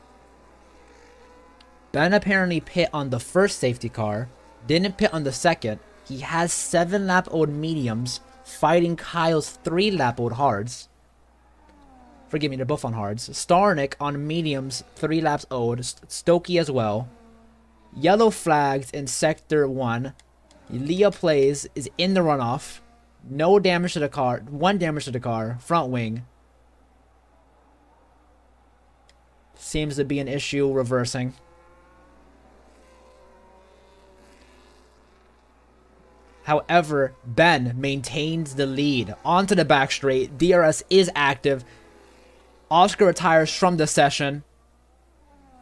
Ben apparently pit on the first safety car. Didn't pit on the second. He has 7-lap-old mediums fighting Kyle's 3-lap-old hards. Forgive me, they're both on hards. Starnick on mediums, 3 laps old. Stokey as well. Yellow flags in sector 1. Leah Plays is in the runoff. No damage to the car. 1 damage to the car. Front wing. Seems to be an issue reversing. However, Ben maintains the lead. Onto the back straight. DRS is active. Oscar retires from the session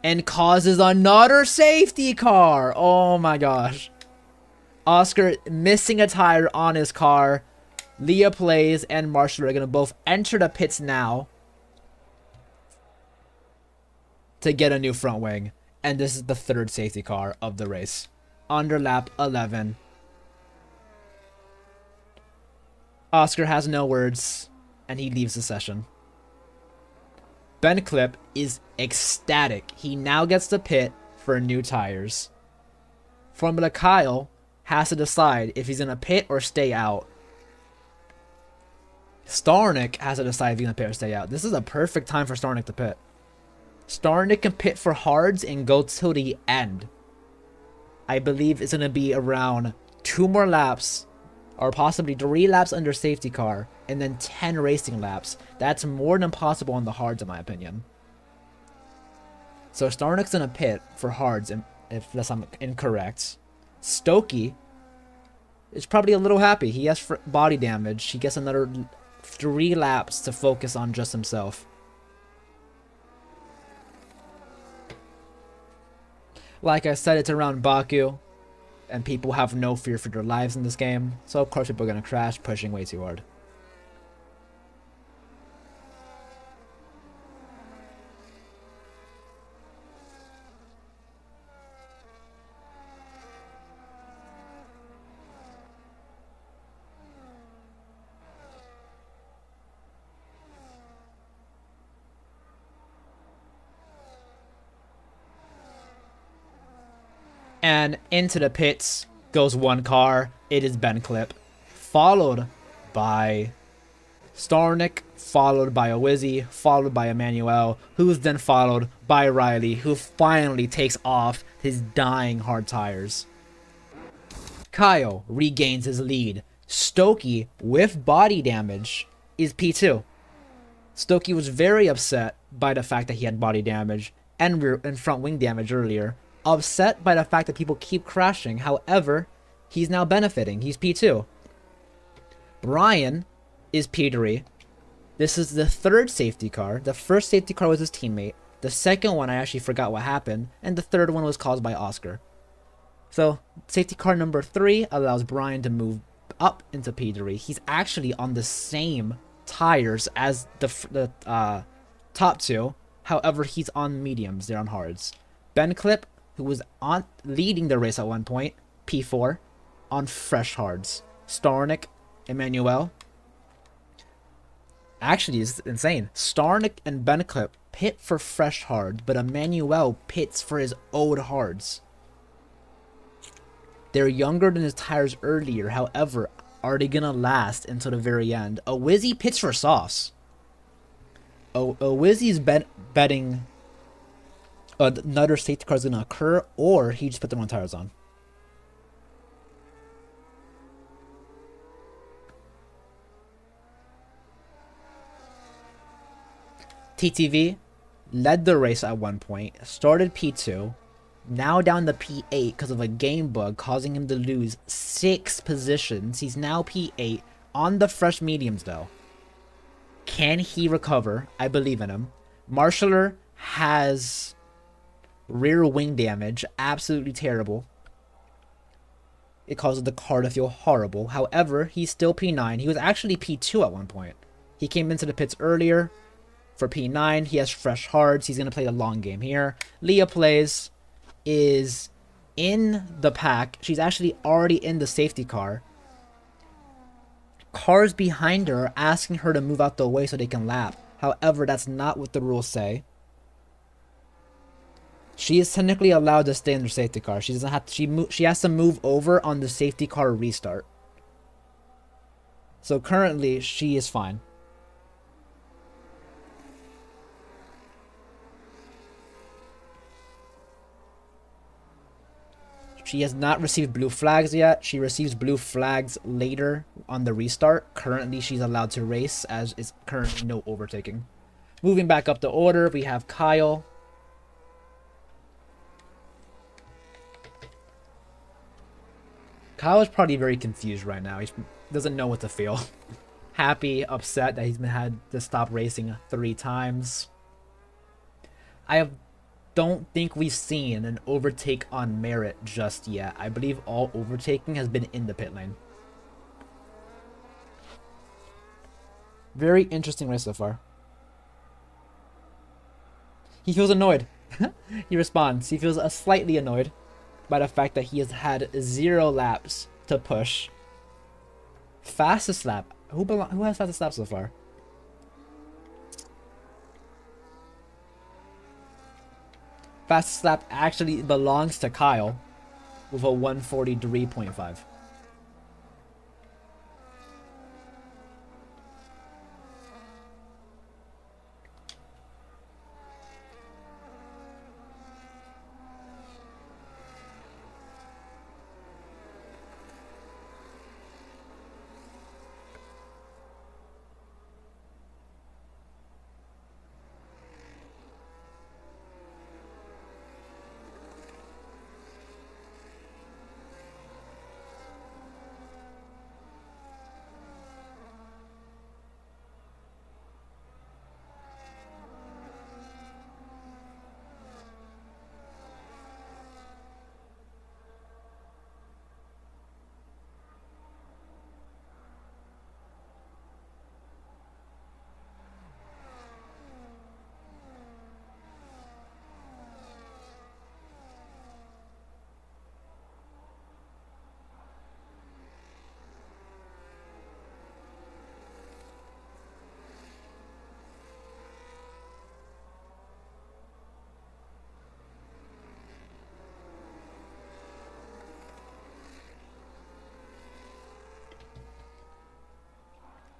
and causes another safety car. Oh my gosh. Oscar missing a tire on his car. Leah Plays and Marshall are going to both enter the pits now to get a new front wing. And this is the 3rd safety car of the race. Under lap 11. Oscar has no words and he leaves the session. Ben Clip is ecstatic. He now gets to pit for new tires. Formula Kyle has to decide if he's going to pit or stay out. Starnick has to decide if he's going to pit or stay out. This is a perfect time for Starnick to pit. Starnick can pit for hards and go till the end. I believe it's going to be around 2 more laps or possibly 3 laps under safety car, and then 10 racing laps. That's more than possible on the hards, in my opinion. So Starnick's in a pit for hards, if I'm incorrect. Stokey is probably a little happy. He has body damage. He gets another 3 laps to focus on just himself. Like I said, it's around Baku. And people have no fear for their lives in this game. So of course people are going to crash, pushing way too hard. And into the pits goes one car. It is Ben Clip, followed by Starnick, followed by a Wizzy, followed by Emmanuel, who's then followed by Riley, who finally takes off his dying hard tires. Kyle regains his lead. Stokey, with body damage, is P2. Stokey was very upset by the fact that he had body damage and rear and front wing damage earlier. Upset by the fact that people keep crashing. However, he's now benefiting. He's P2. Brian is P3. This is the third safety car. The first safety car was his teammate. The second one, I actually forgot what happened. And the third one was caused by Oscar. So, safety car number 3 allows Brian to move up into P3. He's actually on the same tires as the top two. However, he's on mediums. They're on hards. Ben Clip, who was on leading the race at one point, P4, on fresh hards. Starnick, Emmanuel. Actually, it's insane. Starnick and Ben Clip pit for fresh hard, but Emmanuel pits for his old hards. They're younger than his tires earlier. However, are they gonna last until the very end? A Wizzy pits for sauce. A Wizzy's betting another safety car is gonna occur, or he just put the wrong tires on. TTV led the race at one point, started P2, now down to P8 because of a game bug causing him to lose 6 positions. He's now P8 on the fresh mediums though. Can he recover? I believe in him. Marshaller has rear wing damage, absolutely terrible. It causes the car to feel horrible. However, he's still P9. He was actually P2 at one point. He came into the pits earlier. For P9, he has fresh hards. He's going to play the long game here. Leah Plays is in the pack. She's actually already in the safety car. Cars behind her are asking her to move out the way so they can lap. However, that's not what the rules say. She is technically allowed to stay in the safety car. She doesn't have to, she has to move over on the safety car restart. So currently, she is fine. She has not received blue flags yet. She receives blue flags later on the restart. Currently, she's allowed to race as is currently no overtaking. Moving back up the order, we have Kyle. Kyle is probably very confused right now. He doesn't know what to feel. Happy, upset that he's been had to stop racing 3 times. Don't think we've seen an overtake on merit just yet. I believe all overtaking has been in the pit lane. Very interesting race so far. He feels annoyed. He responds. He feels slightly annoyed by the fact that he has had 0 laps to push. Fastest lap. Who has fastest lap so far? Fastest lap actually belongs to Kyle with a 143.5.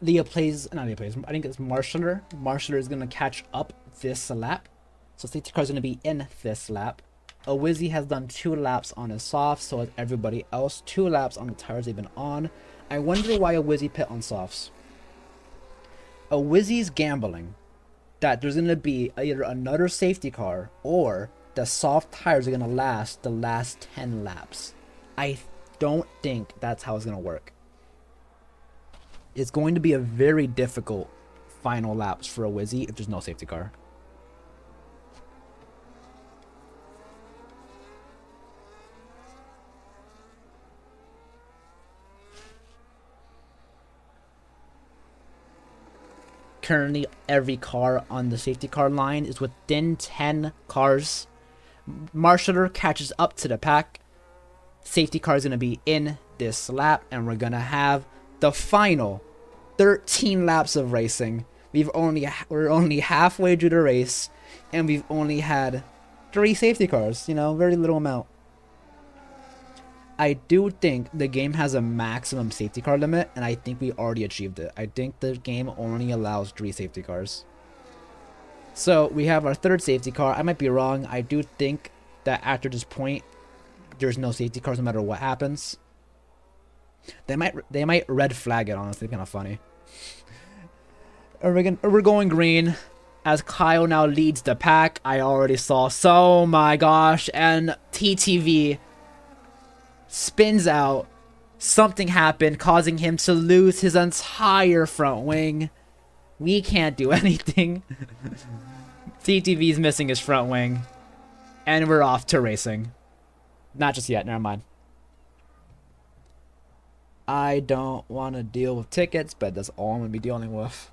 Leah plays, not Leah plays, I think it's Marshaller. Marshaller is going to catch up this lap. So safety car is going to be in this lap. Awizzy has done 2 laps on his softs, so has everybody else. 2 laps on the tires they've been on. I wonder why Awizzy pit on softs. Awizzy's gambling that there's going to be either another safety car or the soft tires are going to last the last 10 laps. I don't think that's how it's going to work. It's going to be a very difficult final laps for Awizzy if there's no safety car. Currently, every car on the safety car line is within 10 cars. Marshaller catches up to the pack. Safety car is going to be in this lap, and we're going to have the final 13 laps of racing. We're only halfway through the race, and we've only had 3 safety cars. You know, very little amount. I do think the game has a maximum safety car limit, and I think we already achieved it. I think the game only allows 3 safety cars. So we have our 3rd safety car. I might be wrong. I do think that after this point, there's no safety cars no matter what happens. They might red flag it, honestly. Kind of funny. We're going green as Kyle now leads the pack. I already saw. So my gosh, and TTV spins out. Something happened, causing him to lose his entire front wing. We can't do anything. TTV's missing his front wing. And we're off to racing. Not just yet, never mind. I don't want to deal with tickets, but that's all I'm going to be dealing with.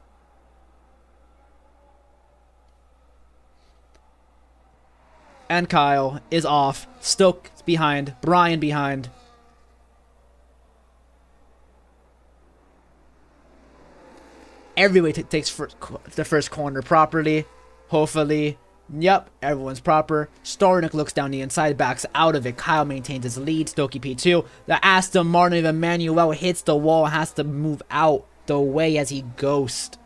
And Kyle is off. Stokes behind. Brian behind. Everybody takes the first corner properly. Hopefully. Yep, everyone's proper. Stornik looks down the inside, backs out of it. Kyle maintains his lead. Stokey P2. The Aston Martin of Emmanuel hits the wall. Has to move out the way as he ghosts.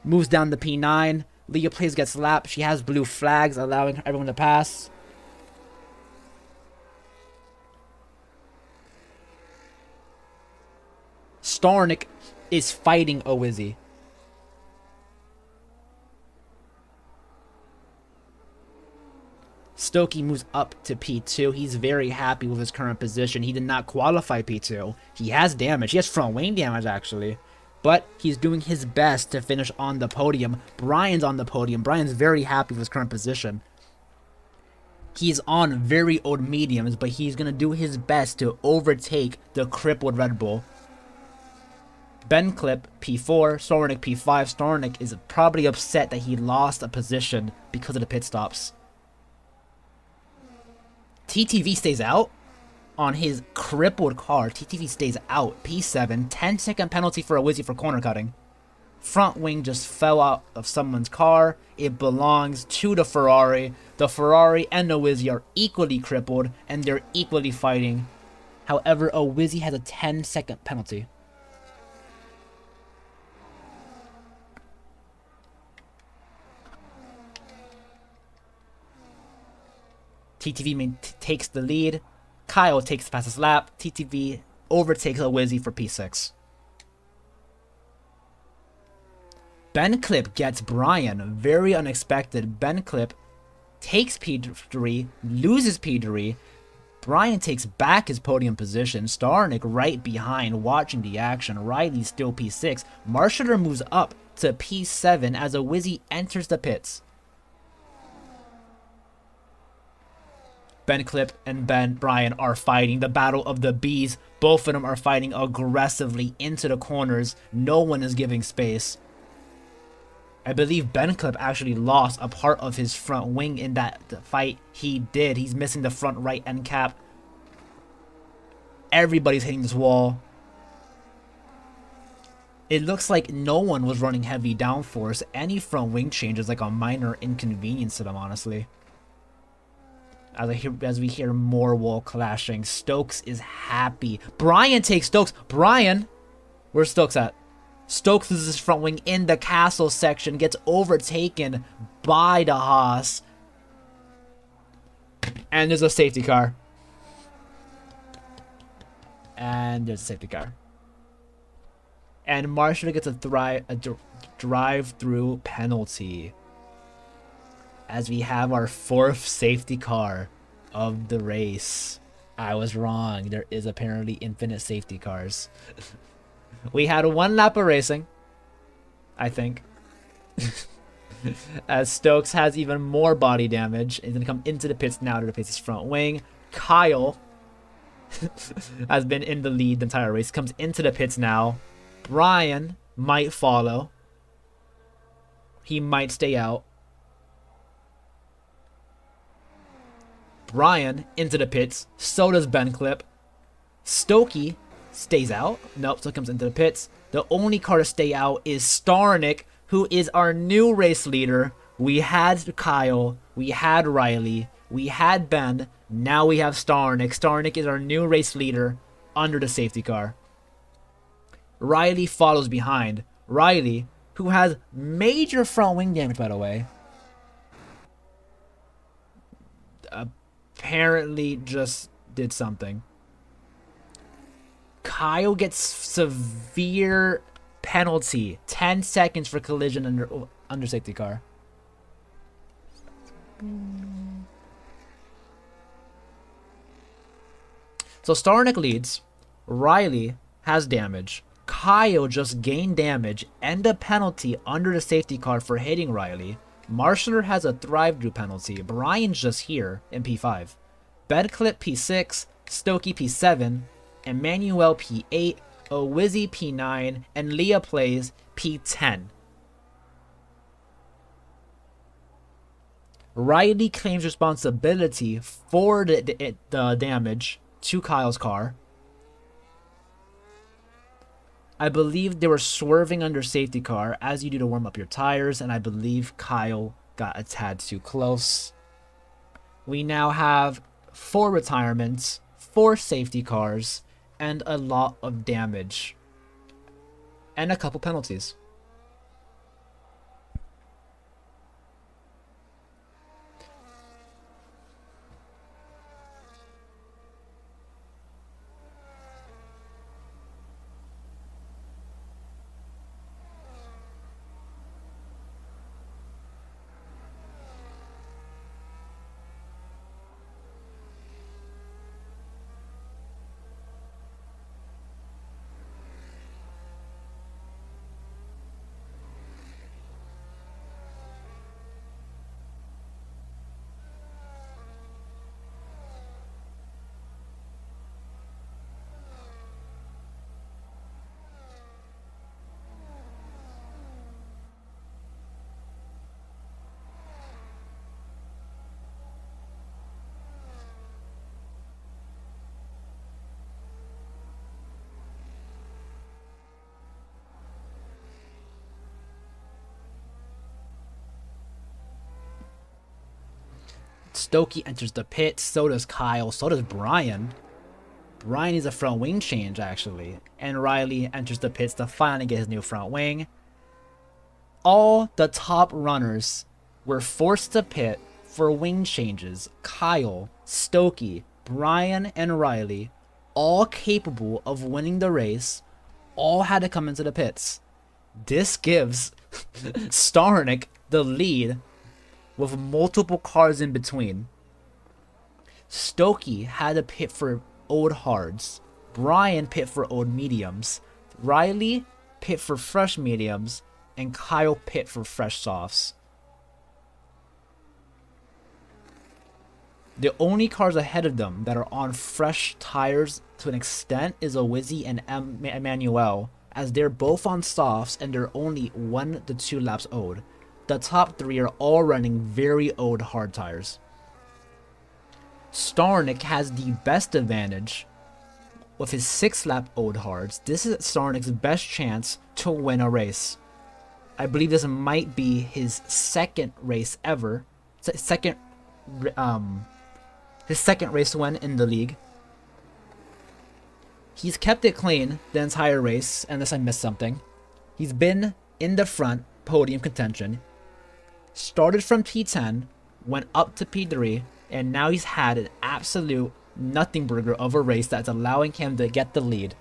Moves down the P9. Leah plays gets lapped. She has blue flags, allowing everyone to pass. Stornik is fighting Awizzy. Stokey moves up to P2. He's very happy with his current position. He did not qualify P2. He has damage. He has front wing damage, actually. But he's doing his best to finish on the podium. Brian's on the podium. Brian's very happy with his current position. He's on very old mediums, but he's going to do his best to overtake the crippled Red Bull. Ben Clip, P4. Stornik, P5. Stornik is probably upset that he lost a position because of the pit stops. TTV stays out on his crippled car. TTV stays out. P7. 10-second penalty for Awizzy for corner cutting. Front wing just fell out of someone's car. It belongs to the Ferrari. The Ferrari and Awizzy are equally crippled, and they're equally fighting. However, Awizzy has a 10-second penalty. TTV takes the lead. Kyle takes the fastest lap. TTV overtakes Awizzy for P6. Ben Clip gets Brian. Very unexpected. Ben Clip takes P3, loses P3. Brian takes back his podium position. Stornik right behind, watching the action. Riley still P6. Marshaller moves up to P7 as Awizzy enters the pits. Ben Clip and Brian are fighting. The battle of the bees. Both of them are fighting aggressively into the corners. No one is giving space. I believe Ben Clip actually lost a part of his front wing in that fight. He did. He's missing the front right end cap. Everybody's hitting this wall. It looks like no one was running heavy downforce. Any front wing change is like a minor inconvenience to them, honestly. As we hear more wall clashing, Stokes is happy. Brian takes Stokes. Brian, where's Stokes at? Stokes loses his front wing in the castle section, gets overtaken by the Haas. And there's a safety car. And there's a safety car. And Marshall gets a drive-through penalty. As we have our 4th safety car of the race. I was wrong. There is apparently infinite safety cars. We had 1 lap of racing, I think. As Stokes has even more body damage. He's going to come into the pits now to replace his front wing. Kyle has been in the lead the entire race. Comes into the pits now. Brian might follow. He might stay out. Brian into the pits. So does Ben Clip. Stokey stays out. Nope, so comes into the pits. The only car to stay out is Starnick, who is our new race leader. We had Kyle. We had Riley. We had Ben. Now we have Starnick. Starnick is our new race leader under the safety car. Riley follows behind. Riley, who has major front wing damage, by the way. Apparently just did something. Kyle gets severe penalty. 10 seconds for collision under safety car. So Starnick leads. Riley has damage. Kyle just gained damage and a penalty under the safety car for hitting Riley. Marshaller has a drive-through penalty. Brian's just here in P5. Bedclip P6, Stokey P7, Emmanuel P8, Owizzy P9, and Leah Plays P10. Riley claims responsibility for the damage to Kyle's car. I believe they were swerving under safety car as you do to warm up your tires, and I believe Kyle got a tad too close. We now have 4 retirements, 4 safety cars, and a lot of damage. And a couple penalties. Stokey enters the pit, so does Kyle, so does Brian. Brian needs a front wing change, actually. And Riley enters the pits to finally get his new front wing. All the top runners were forced to pit for wing changes. Kyle, Stokey, Brian, and Riley, all capable of winning the race, all had to come into the pits. This gives Starnick the lead with multiple cars in between. Stokey had to pit for old hards. Brian pit for old mediums. Riley pit for fresh mediums. And Kyle pit for fresh softs. The only cars ahead of them that are on fresh tires to an extent is Owizzy and Emmanuel, as they're both on softs and they're only 1 to 2 laps old. The top 3 are all running very old hard tires. Starnick has the best advantage with his 6-lap old hards. This is Starnick's best chance to win a race. I believe this might be his second race ever. His second race win in the league. He's kept it clean the entire race, unless I missed something. He's been in the front podium contention, started from P10, went up to P3, and now he's had an absolute nothing burger of a race that's allowing him to get the lead.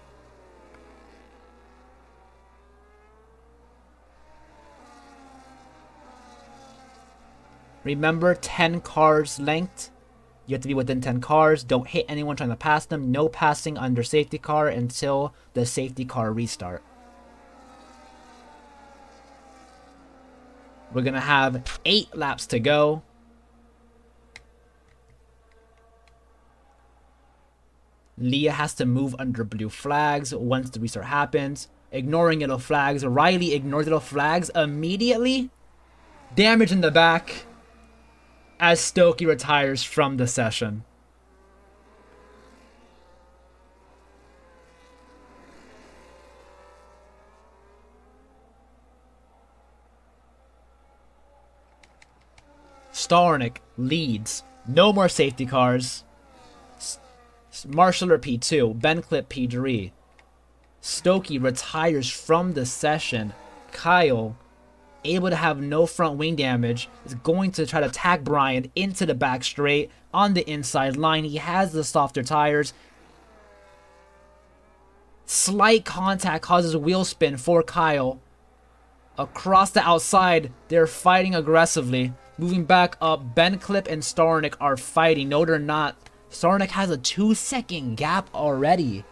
Remember, 10 cars length. You have to be within 10 cars. Don't hit anyone trying to pass them. No passing under safety car until the safety car restart. We're going to have 8 laps to go. Leah has to move under blue flags once the restart happens. Ignoring yellow flags. Riley ignores yellow flags immediately. Damage in the back as Stokey retires from the session. Starnick leads. No more safety cars. Marshaller P2. Benclip P3. Stokey retires from the session. Kyle, able to have no front wing damage, is going to try to tag Brian into the back straight on the inside line. He has the softer tires. Slight contact causes wheel spin for Kyle. Across the outside, they're fighting aggressively. Moving back up, Benclip and Starnick are fighting. No, they're not. Starnick has a 2-second gap already.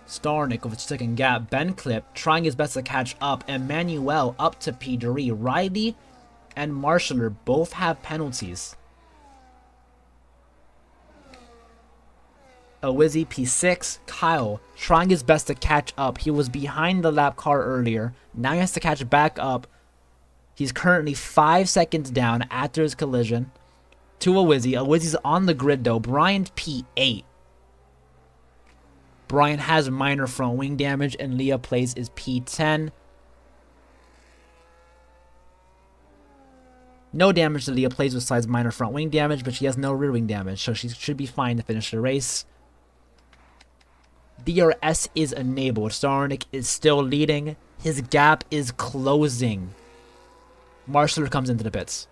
Starnick with a second gap. Benclip trying his best to catch up. Emmanuel up to P3. Riley and Marshaller both have penalties. Awizzy P6. Kyle trying his best to catch up. He was behind the lap car earlier. Now he has to catch back up. He's currently 5 seconds down after his collision to Awizzy. Awizzy's on the grid though. Brian P8. Brian has minor front wing damage and Leah plays is P10. No damage to Leah plays besides minor front wing damage, but she has no rear wing damage, so she should be fine to finish the race. DRS is enabled. Starnick is still leading. His gap is closing. Marshaller comes into the pits.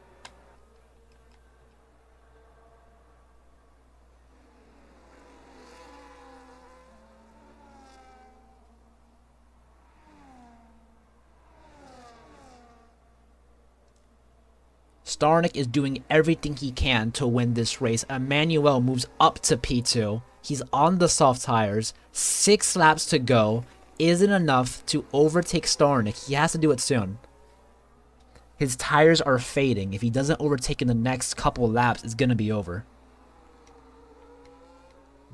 Starnick is doing everything he can to win this race. Emmanuel moves up to P2. He's on the soft tires. 6 laps to go. Isn't enough to overtake Starnick. He has to do it soon. His tires are fading. If he doesn't overtake in the next couple laps, it's going to be over.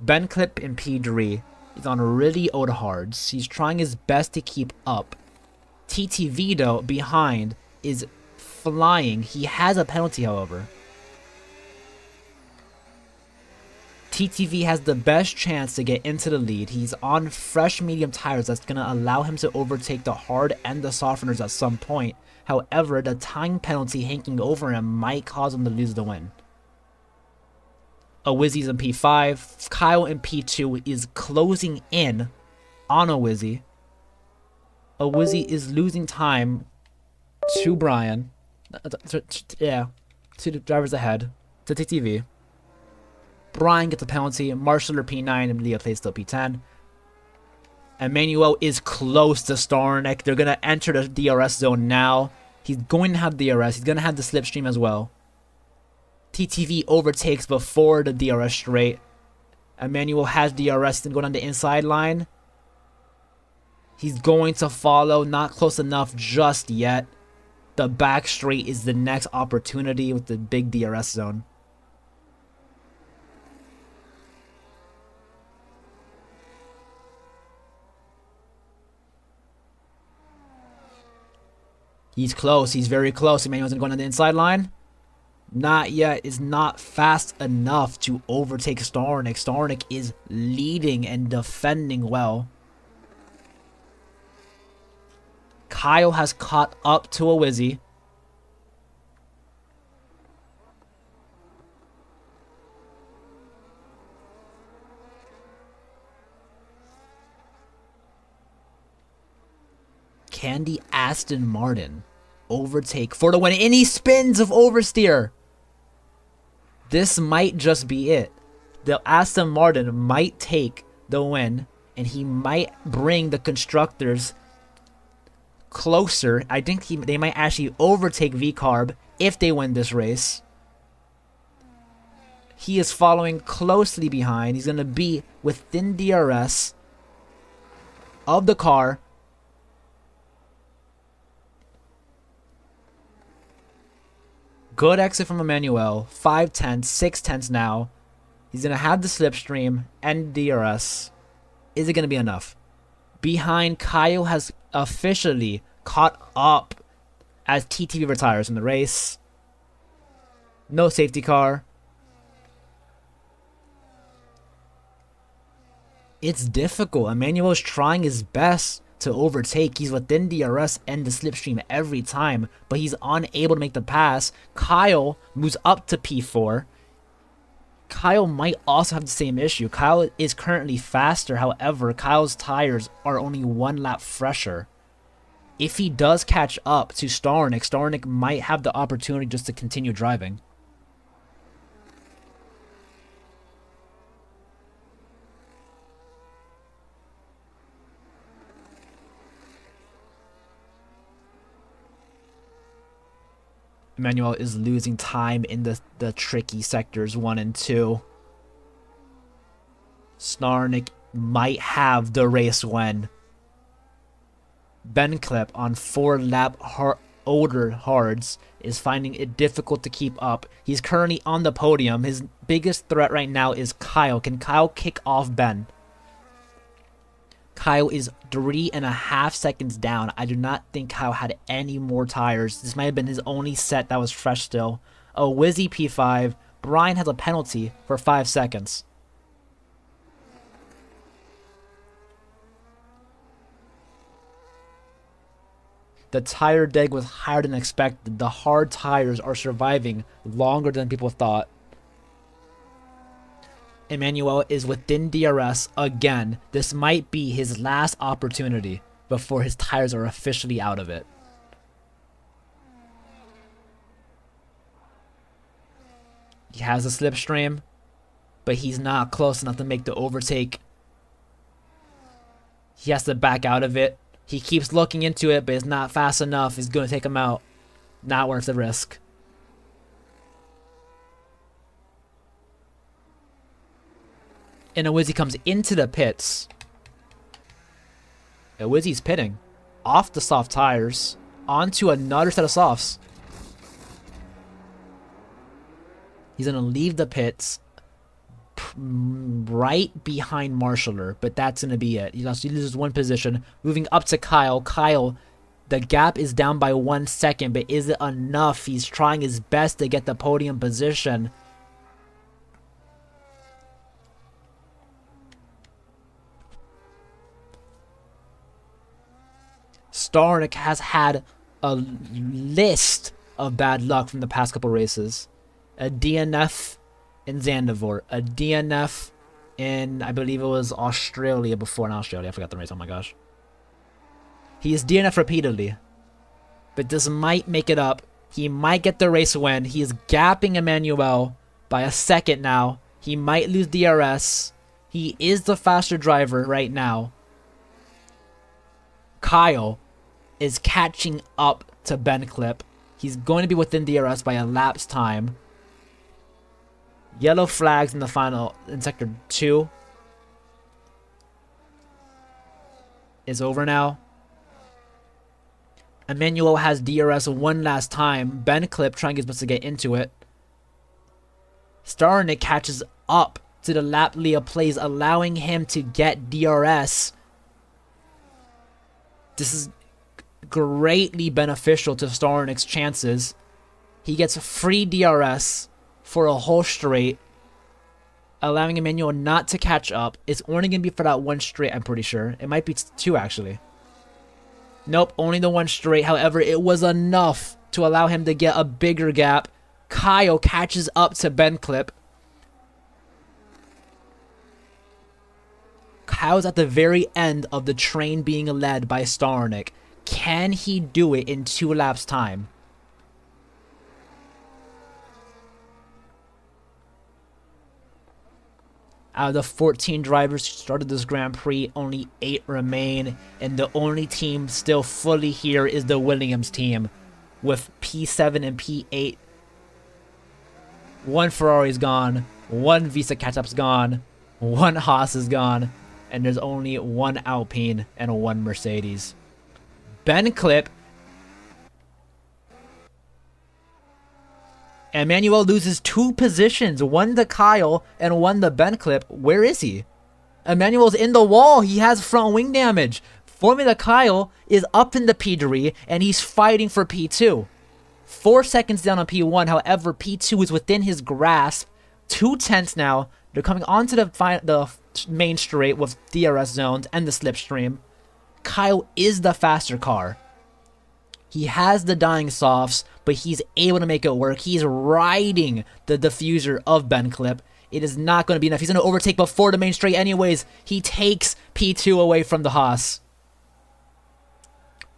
Benclip in P3 is on really old hards. He's trying his best to keep up. TTV, though, behind is flying. He has a penalty, however. TTV has the best chance to get into the lead. He's on fresh medium tires that's going to allow him to overtake the hard and the softeners at some point. However, the time penalty hanging over him might cause him to lose the win. Awizzy's in P5. Kyle in P2 is closing in on Awizzy. Awizzy is losing time to Brian. Yeah, to the drivers ahead. To TTV. Brian gets a penalty. Marshaller P9 and Leah plays still P10. Emmanuel is close to Starnick. They're going to enter the DRS zone now. He's going to have DRS. He's going to have the slipstream as well. TTV overtakes before the DRS straight. Emmanuel has DRS and going on the inside line. He's going to follow. Not close enough just yet. The back straight is the next opportunity with the big DRS zone. He's close. He's very close. Emmanuel's going on the inside line. Not yet. Is not fast enough to overtake Starnick. Starnick is leading and defending well. Kyle has caught up to Awizzy. Can the Aston Martin overtake for the win? And he spins of oversteer. This might just be it. The Aston Martin might take the win, and he might bring the constructors closer. I think they might actually overtake VCarb if they win this race. He is following closely behind. He's going to be within DRS of the car. Good exit from Emmanuel. 5 tenths, 6 tenths now. He's going to have the slipstream and DRS. Is it going to be enough? Behind, Kyle has officially caught up as TTV retires in the race. No safety car. It's difficult. Emmanuel is trying his best to overtake. He's within DRS and the slipstream every time, but he's unable to make the pass. Kyle moves up to P4. Kyle might also have the same issue. Kyle is currently faster. However, Kyle's tires are only 1 lap fresher. If he does catch up to Starnik might have the opportunity just to continue driving. Emmanuel is losing time in the tricky sectors 1 and 2. Starnik might have the race win. Benclip on 4-lap older hards is finding it difficult to keep up. He's currently on the podium. His biggest threat right now is Kyle. Can Kyle kick off Ben? Kyle is 3.5 seconds down. I do not think Kyle had any more tires. This might have been his only set that was fresh still. Oh, Wizzy P5. Brian has a penalty for 5 seconds. The tire deg was higher than expected. The hard tires are surviving longer than people thought. Emmanuel is within DRS again. This might be his last opportunity before his tires are officially out of it. He has a slipstream, but he's not close enough to make the overtake. He has to back out of it. He keeps looking into it, but it's not fast enough. It's going to take him out. Not worth the risk. And Awizzy comes into the pits. Awizzy's pitting off the soft tires onto another set of softs. He's going to leave the pits right behind Marshaller, but that's going to be it. He loses 1 position. Moving up to Kyle. Kyle, the gap is down by 1 second, but is it enough? He's trying his best to get the podium position. Starnik has had a list of bad luck from the past couple races. A DNF in Zandvoort. A DNF in, I believe it was Australia before. In Australia, I forgot the race. Oh my gosh. He is DNF repeatedly. But this might make it up. He might get the race win. He is gapping Emmanuel by 1 second now. He might lose DRS. He is the faster driver right now. Kyle is catching up to Benclip. He's going to be within DRS by a lap's time. Yellow flags in the final, in sector 2. Is over now. Emmanuel has DRS 1 last time. Benclip trying his best to get into it. Starnik catches up to the lap Leah plays, allowing him to get DRS. This is greatly beneficial to Starnik's chances. He gets free DRS for a whole straight, allowing Emmanuel not to catch up. It's only going to be for that 1 straight, I'm pretty sure. It might be 2, actually. Nope, only the 1 straight. However, it was enough to allow him to get a bigger gap. Kyle catches up to Benclip. Kyle's at the very end of the train being led by Starnik. Can he do it in 2 laps time? Out of the 14 drivers who started this Grand Prix, only 8 remain, and the only team still fully here is the Williams team, with P7 and P8. 1 Ferrari's gone, 1 Visa Catch-Up's gone, 1 Haas is gone, and there's only 1 Alpine and 1 Mercedes. Ben Clip. Emmanuel loses 2 positions, 1 to Kyle and 1 to Ben Clip. Where is he? Emmanuel's in the wall. He has front wing damage. Formula Kyle is up in the P3 and he's fighting for P2. 4 seconds down on P1. However, P2 is within his grasp. 2 tenths now. They're coming onto the main straight with DRS zones and the slipstream. Kyle is the faster car. He has the dying softs, but he's able to make it work. He's riding the diffuser of Ben Clip. It is not going to be enough. He's going to overtake before the main straight anyways. He takes P2 away from the Haas.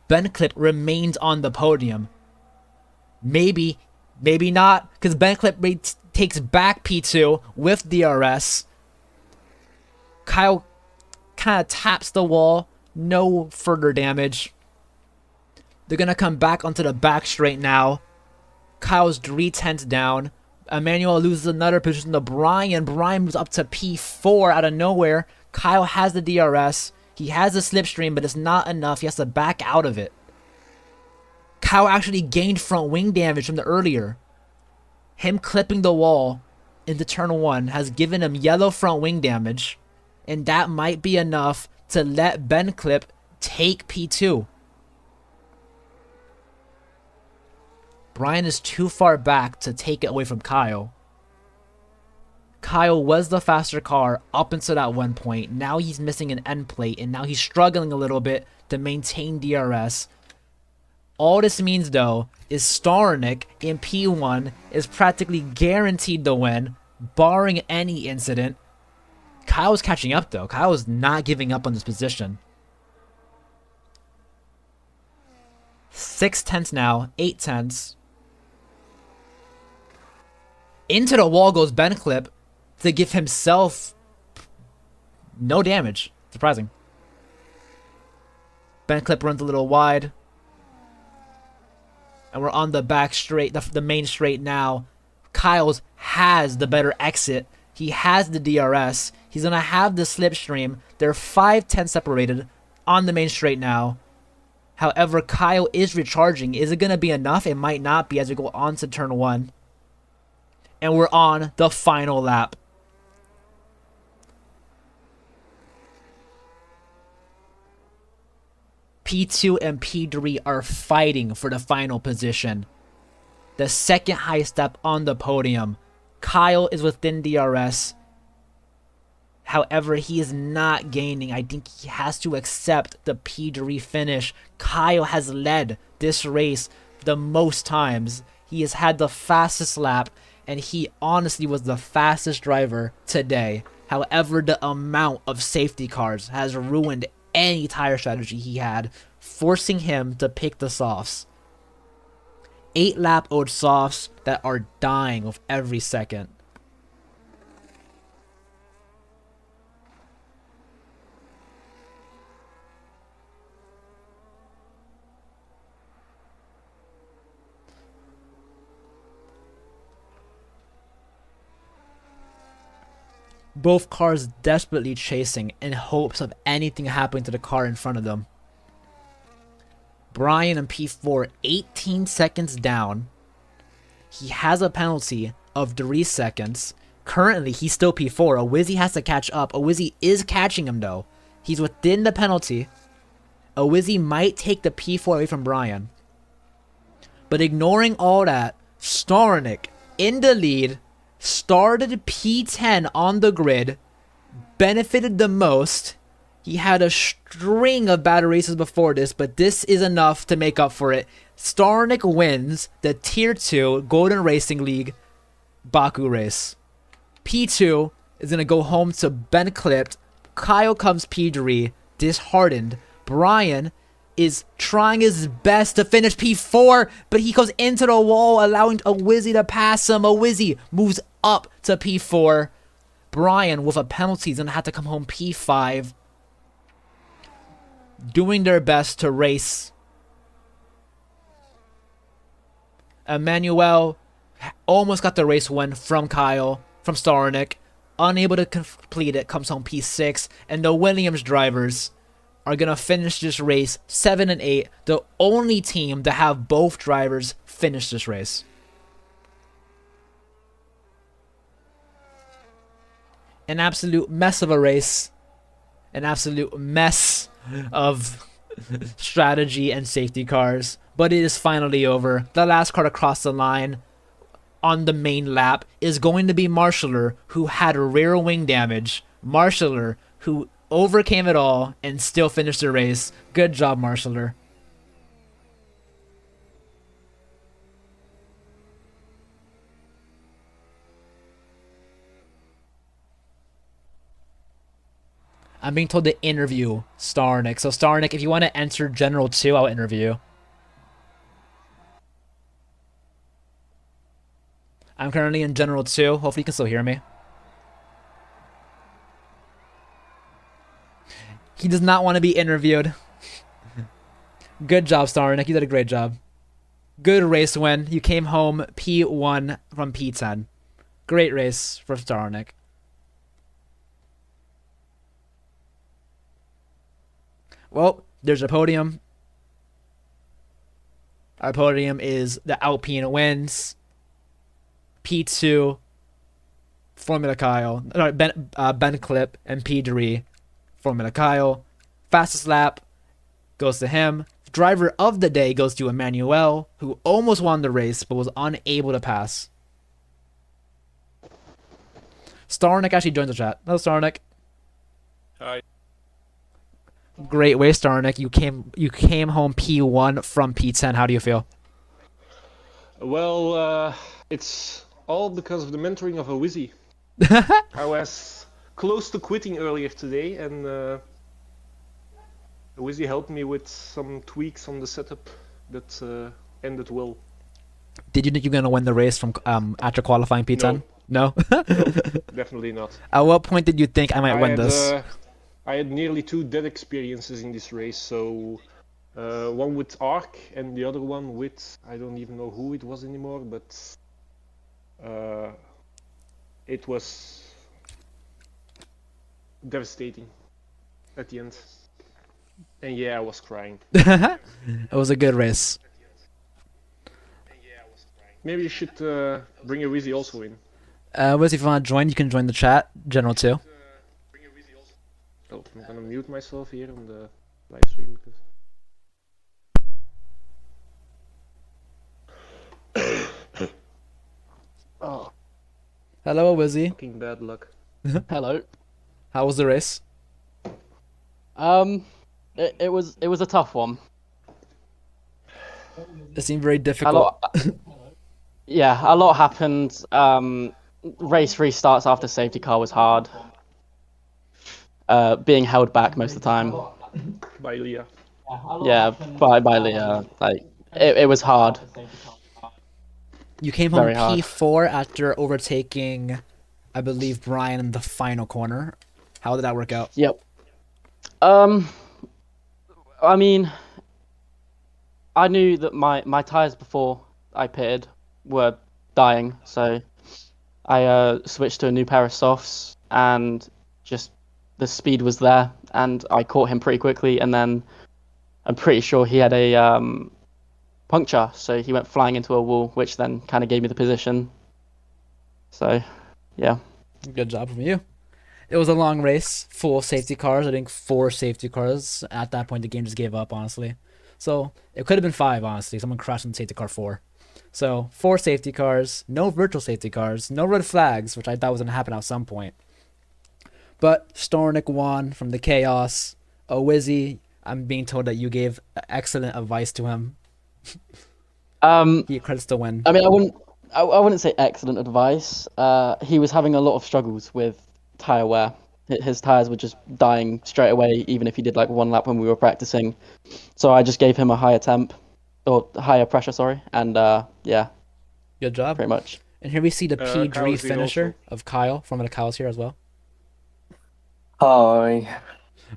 Ben Clip remains on the podium. Maybe, maybe not, because Ben Clip takes back P2 with DRS. Kyle kind of taps the wall. No further damage. They're going to come back onto the back straight now. Kyle's 3 tenths down. Emmanuel loses another position to Brian. Brian moves up to P4 out of nowhere. Kyle has the DRS. He has the slipstream, but it's not enough. He has to back out of it. Kyle actually gained front wing damage from the earlier. Him clipping the wall into turn 1 has given him yellow front wing damage. And that might be enough to let Ben Clip take P2. Brian is too far back to take it away from Kyle. Kyle was the faster car up until that one point. Now he's missing an end plate, and now he's struggling a little bit to maintain DRS. All this means, though, is Starnick in P1 is practically guaranteed to win, barring any incident. Kyle's catching up, though. Kyle's not giving up on this position. 6 tenths now, 8 tenths. Into the wall goes Ben Clip to give himself no damage. Surprising. Ben Clip runs a little wide. And we're on the back straight, the main straight now. Kyle's has the better exit. He has the DRS. He's going to have the slipstream. They're 5/10 separated on the main straight now. However, Kyle is recharging. Is it going to be enough? It might not be as we go on to turn 1. And we're on the final lap. P2 and P3 are fighting for the final position. The second highest step on the podium. Kyle is within DRS. However, he is not gaining. I think he has to accept the P3 finish. Kyle has led this race the most times. He has had the fastest lap, and he honestly was the fastest driver today. However, the amount of safety cars has ruined any tire strategy he had, forcing him to pick the softs. 8-lap old softs that are dying with every second. Both cars desperately chasing in hopes of anything happening to the car in front of them. Brian in P4, 18 seconds down. He has a penalty of 3 seconds. Currently, he's still P4. Awizzy has to catch up. Awizzy is catching him, though. He's within the penalty. Awizzy might take the P4 away from Brian. But ignoring all that, Starnick in the lead, started P10 on the grid, benefited the most. He had a string of bad races before this, but this is enough to make up for it. Starnick wins the Tier 2 Golden Racing League Baku race. P2 is going to go home to Ben Clipped. Kyle comes P3, disheartened. Brian is trying his best to finish P4, but he goes into the wall, allowing a Wizzy to pass him. A Wizzy moves up to P4. Brian, with a penalty, is going to have to come home P5. Doing their best to race. Emmanuel almost got the race win from Kyle, from Starnik. Unable to complete it, comes home P6. And the Williams drivers are going to finish this race 7 and 8. The only team to have both drivers finish this race. An absolute mess of a race. An absolute mess of strategy and safety cars. But it is finally over. The last car to cross the line on the main lap is going to be Marshaller, who had rear wing damage. Marshaller, who overcame it all and still finished the race. Good job, Marshaller. I'm being told to interview Starnik. So Starnik, if you want to enter General 2, I'll interview you. I'm currently in General 2. Hopefully you can still hear me. He does not want to be interviewed. Good job, Starnik. You did a great job. Good race win. You came home P1 from P10. Great race for Starnik. Well, there's a podium. Our podium is the Alpine wins. P2, Formula Kyle. No, Ben Clip and P3, Formula Kyle. Fastest lap goes to him. Driver of the day goes to Emmanuel, who almost won the race but was unable to pass. Starnik actually joined the chat. Hello, Starnik. Hi. Great way, Starnik. You came home P1 from P10. How do you feel? Well, it's all because of the mentoring of a Wizzy. I was close to quitting earlier today, and a Wizzy helped me with some tweaks on the setup that ended well. Did you think you're gonna win the race from after qualifying P10? No. No, definitely not. At what point did you think I might win this? I had nearly 2 dead experiences in this race, so one with Ark and the other one with, I don't even know who it was anymore, but it was devastating at the end. And yeah, I was crying. It was a good race. Maybe you should bring a Wizzy also in. Wiz, if you want to join, you can join the chat. General 2. Oh, I'm gonna mute myself here on the live stream because. Oh, Hello, Wizzy. fucking bad luck. Hello. How was the race? It was a tough one. It seemed very A difficult. lot, yeah, a lot happened. Race restarts after safety car was hard. Being held back most of the time. By Leah. Yeah, by Leah. Like it was hard. You came home Very hard. P4 after overtaking, I believe, Brian in the final corner. How did that work out? Yep. I mean, I knew that my tires before I pitted were dying, so I switched to a new pair of softs, and just the speed was there, and I caught him pretty quickly, and then I'm pretty sure he had a puncture, so he went flying into a wall, which then kind of gave me the position. So, yeah. Good job from you. It was a long race, full safety cars. I think 4 safety cars. At that point, the game just gave up, honestly. So it could have been 5, honestly. Someone crashed on safety car 4. So 4 safety cars, no virtual safety cars, no red flags, which I thought was going to happen at some point. But Stornik won from the chaos. Wizzy, I'm being told that you gave excellent advice to him. He credits the win. I mean, I wouldn't say excellent advice. He was having a lot of struggles with tire wear, his tires were just dying straight away, even if he did like one lap when we were practicing. So I just gave him a higher temp, or higher pressure, sorry, and yeah, Good job. pretty much. And here we see the P3 Kyle's here finisher also. of Kyle. From Kyle's here as well. Hi.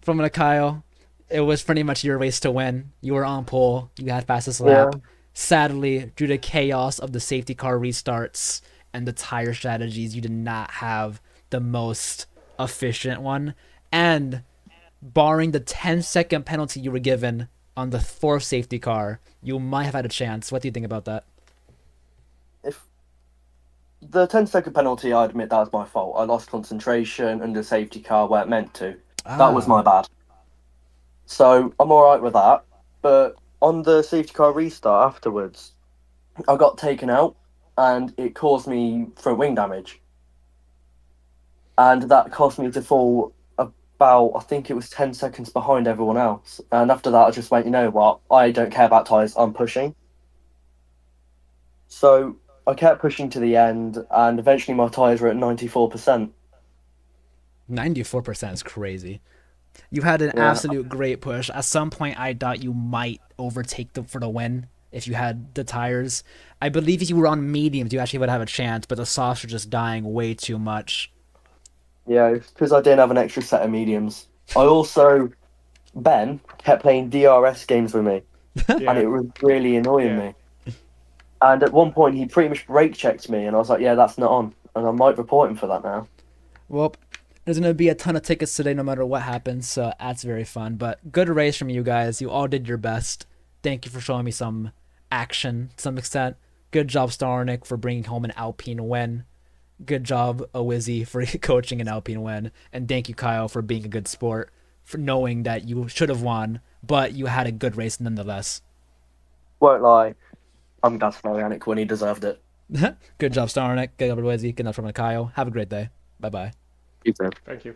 From Kyle, it was pretty much your race to win. You were on pole. You had fastest Yeah. lap. Sadly, due to chaos of the safety car restarts and the tire strategies, you did not have the most efficient one. And barring the 10-second penalty you were given on the fourth safety car, you might have had a chance. What do you think about that? If the 10-second penalty, I admit that was my fault. I lost concentration under safety car where it meant to. That was my bad. So I'm all right with that. But on the safety car restart afterwards, I got taken out and it caused me front wing damage. And that caused me to fall about, I think it was 10 seconds behind everyone else. And after that, I just went, you know what? I don't care about tyres, I'm pushing. So I kept pushing to the end, and eventually my tyres were at 94%. 94% is crazy. You had an Yeah. absolute great push. At some point, I thought you might overtake them for the win if you had the tires. I believe if you were on mediums, you actually would have a chance, but the softs were just dying way too much. Yeah, because I didn't have an extra set of mediums. I also, Ben kept playing DRS games with me, and Yeah. it was really annoying Yeah. me. And at one point, he pretty much brake checked me, and I was like, yeah, that's not on. And I might report him for that now. Well, there's going to be a ton of tickets today no matter what happens, so that's very fun. But good race from you guys. You all did your best. Thank you for showing me some action to some extent. Good job, Starnick, for bringing home an Alpine win. Good job, Awizzy, for coaching an Alpine win. And thank you, Kyle, for being a good sport, for knowing that you should have won, but you had a good race nonetheless. Won't lie, I'm glad Florianic when he deserved it. Good job, Starnick. Good job, Awizzy. Good job from Kyle. Have a great day. Bye-bye. You too. Thank you.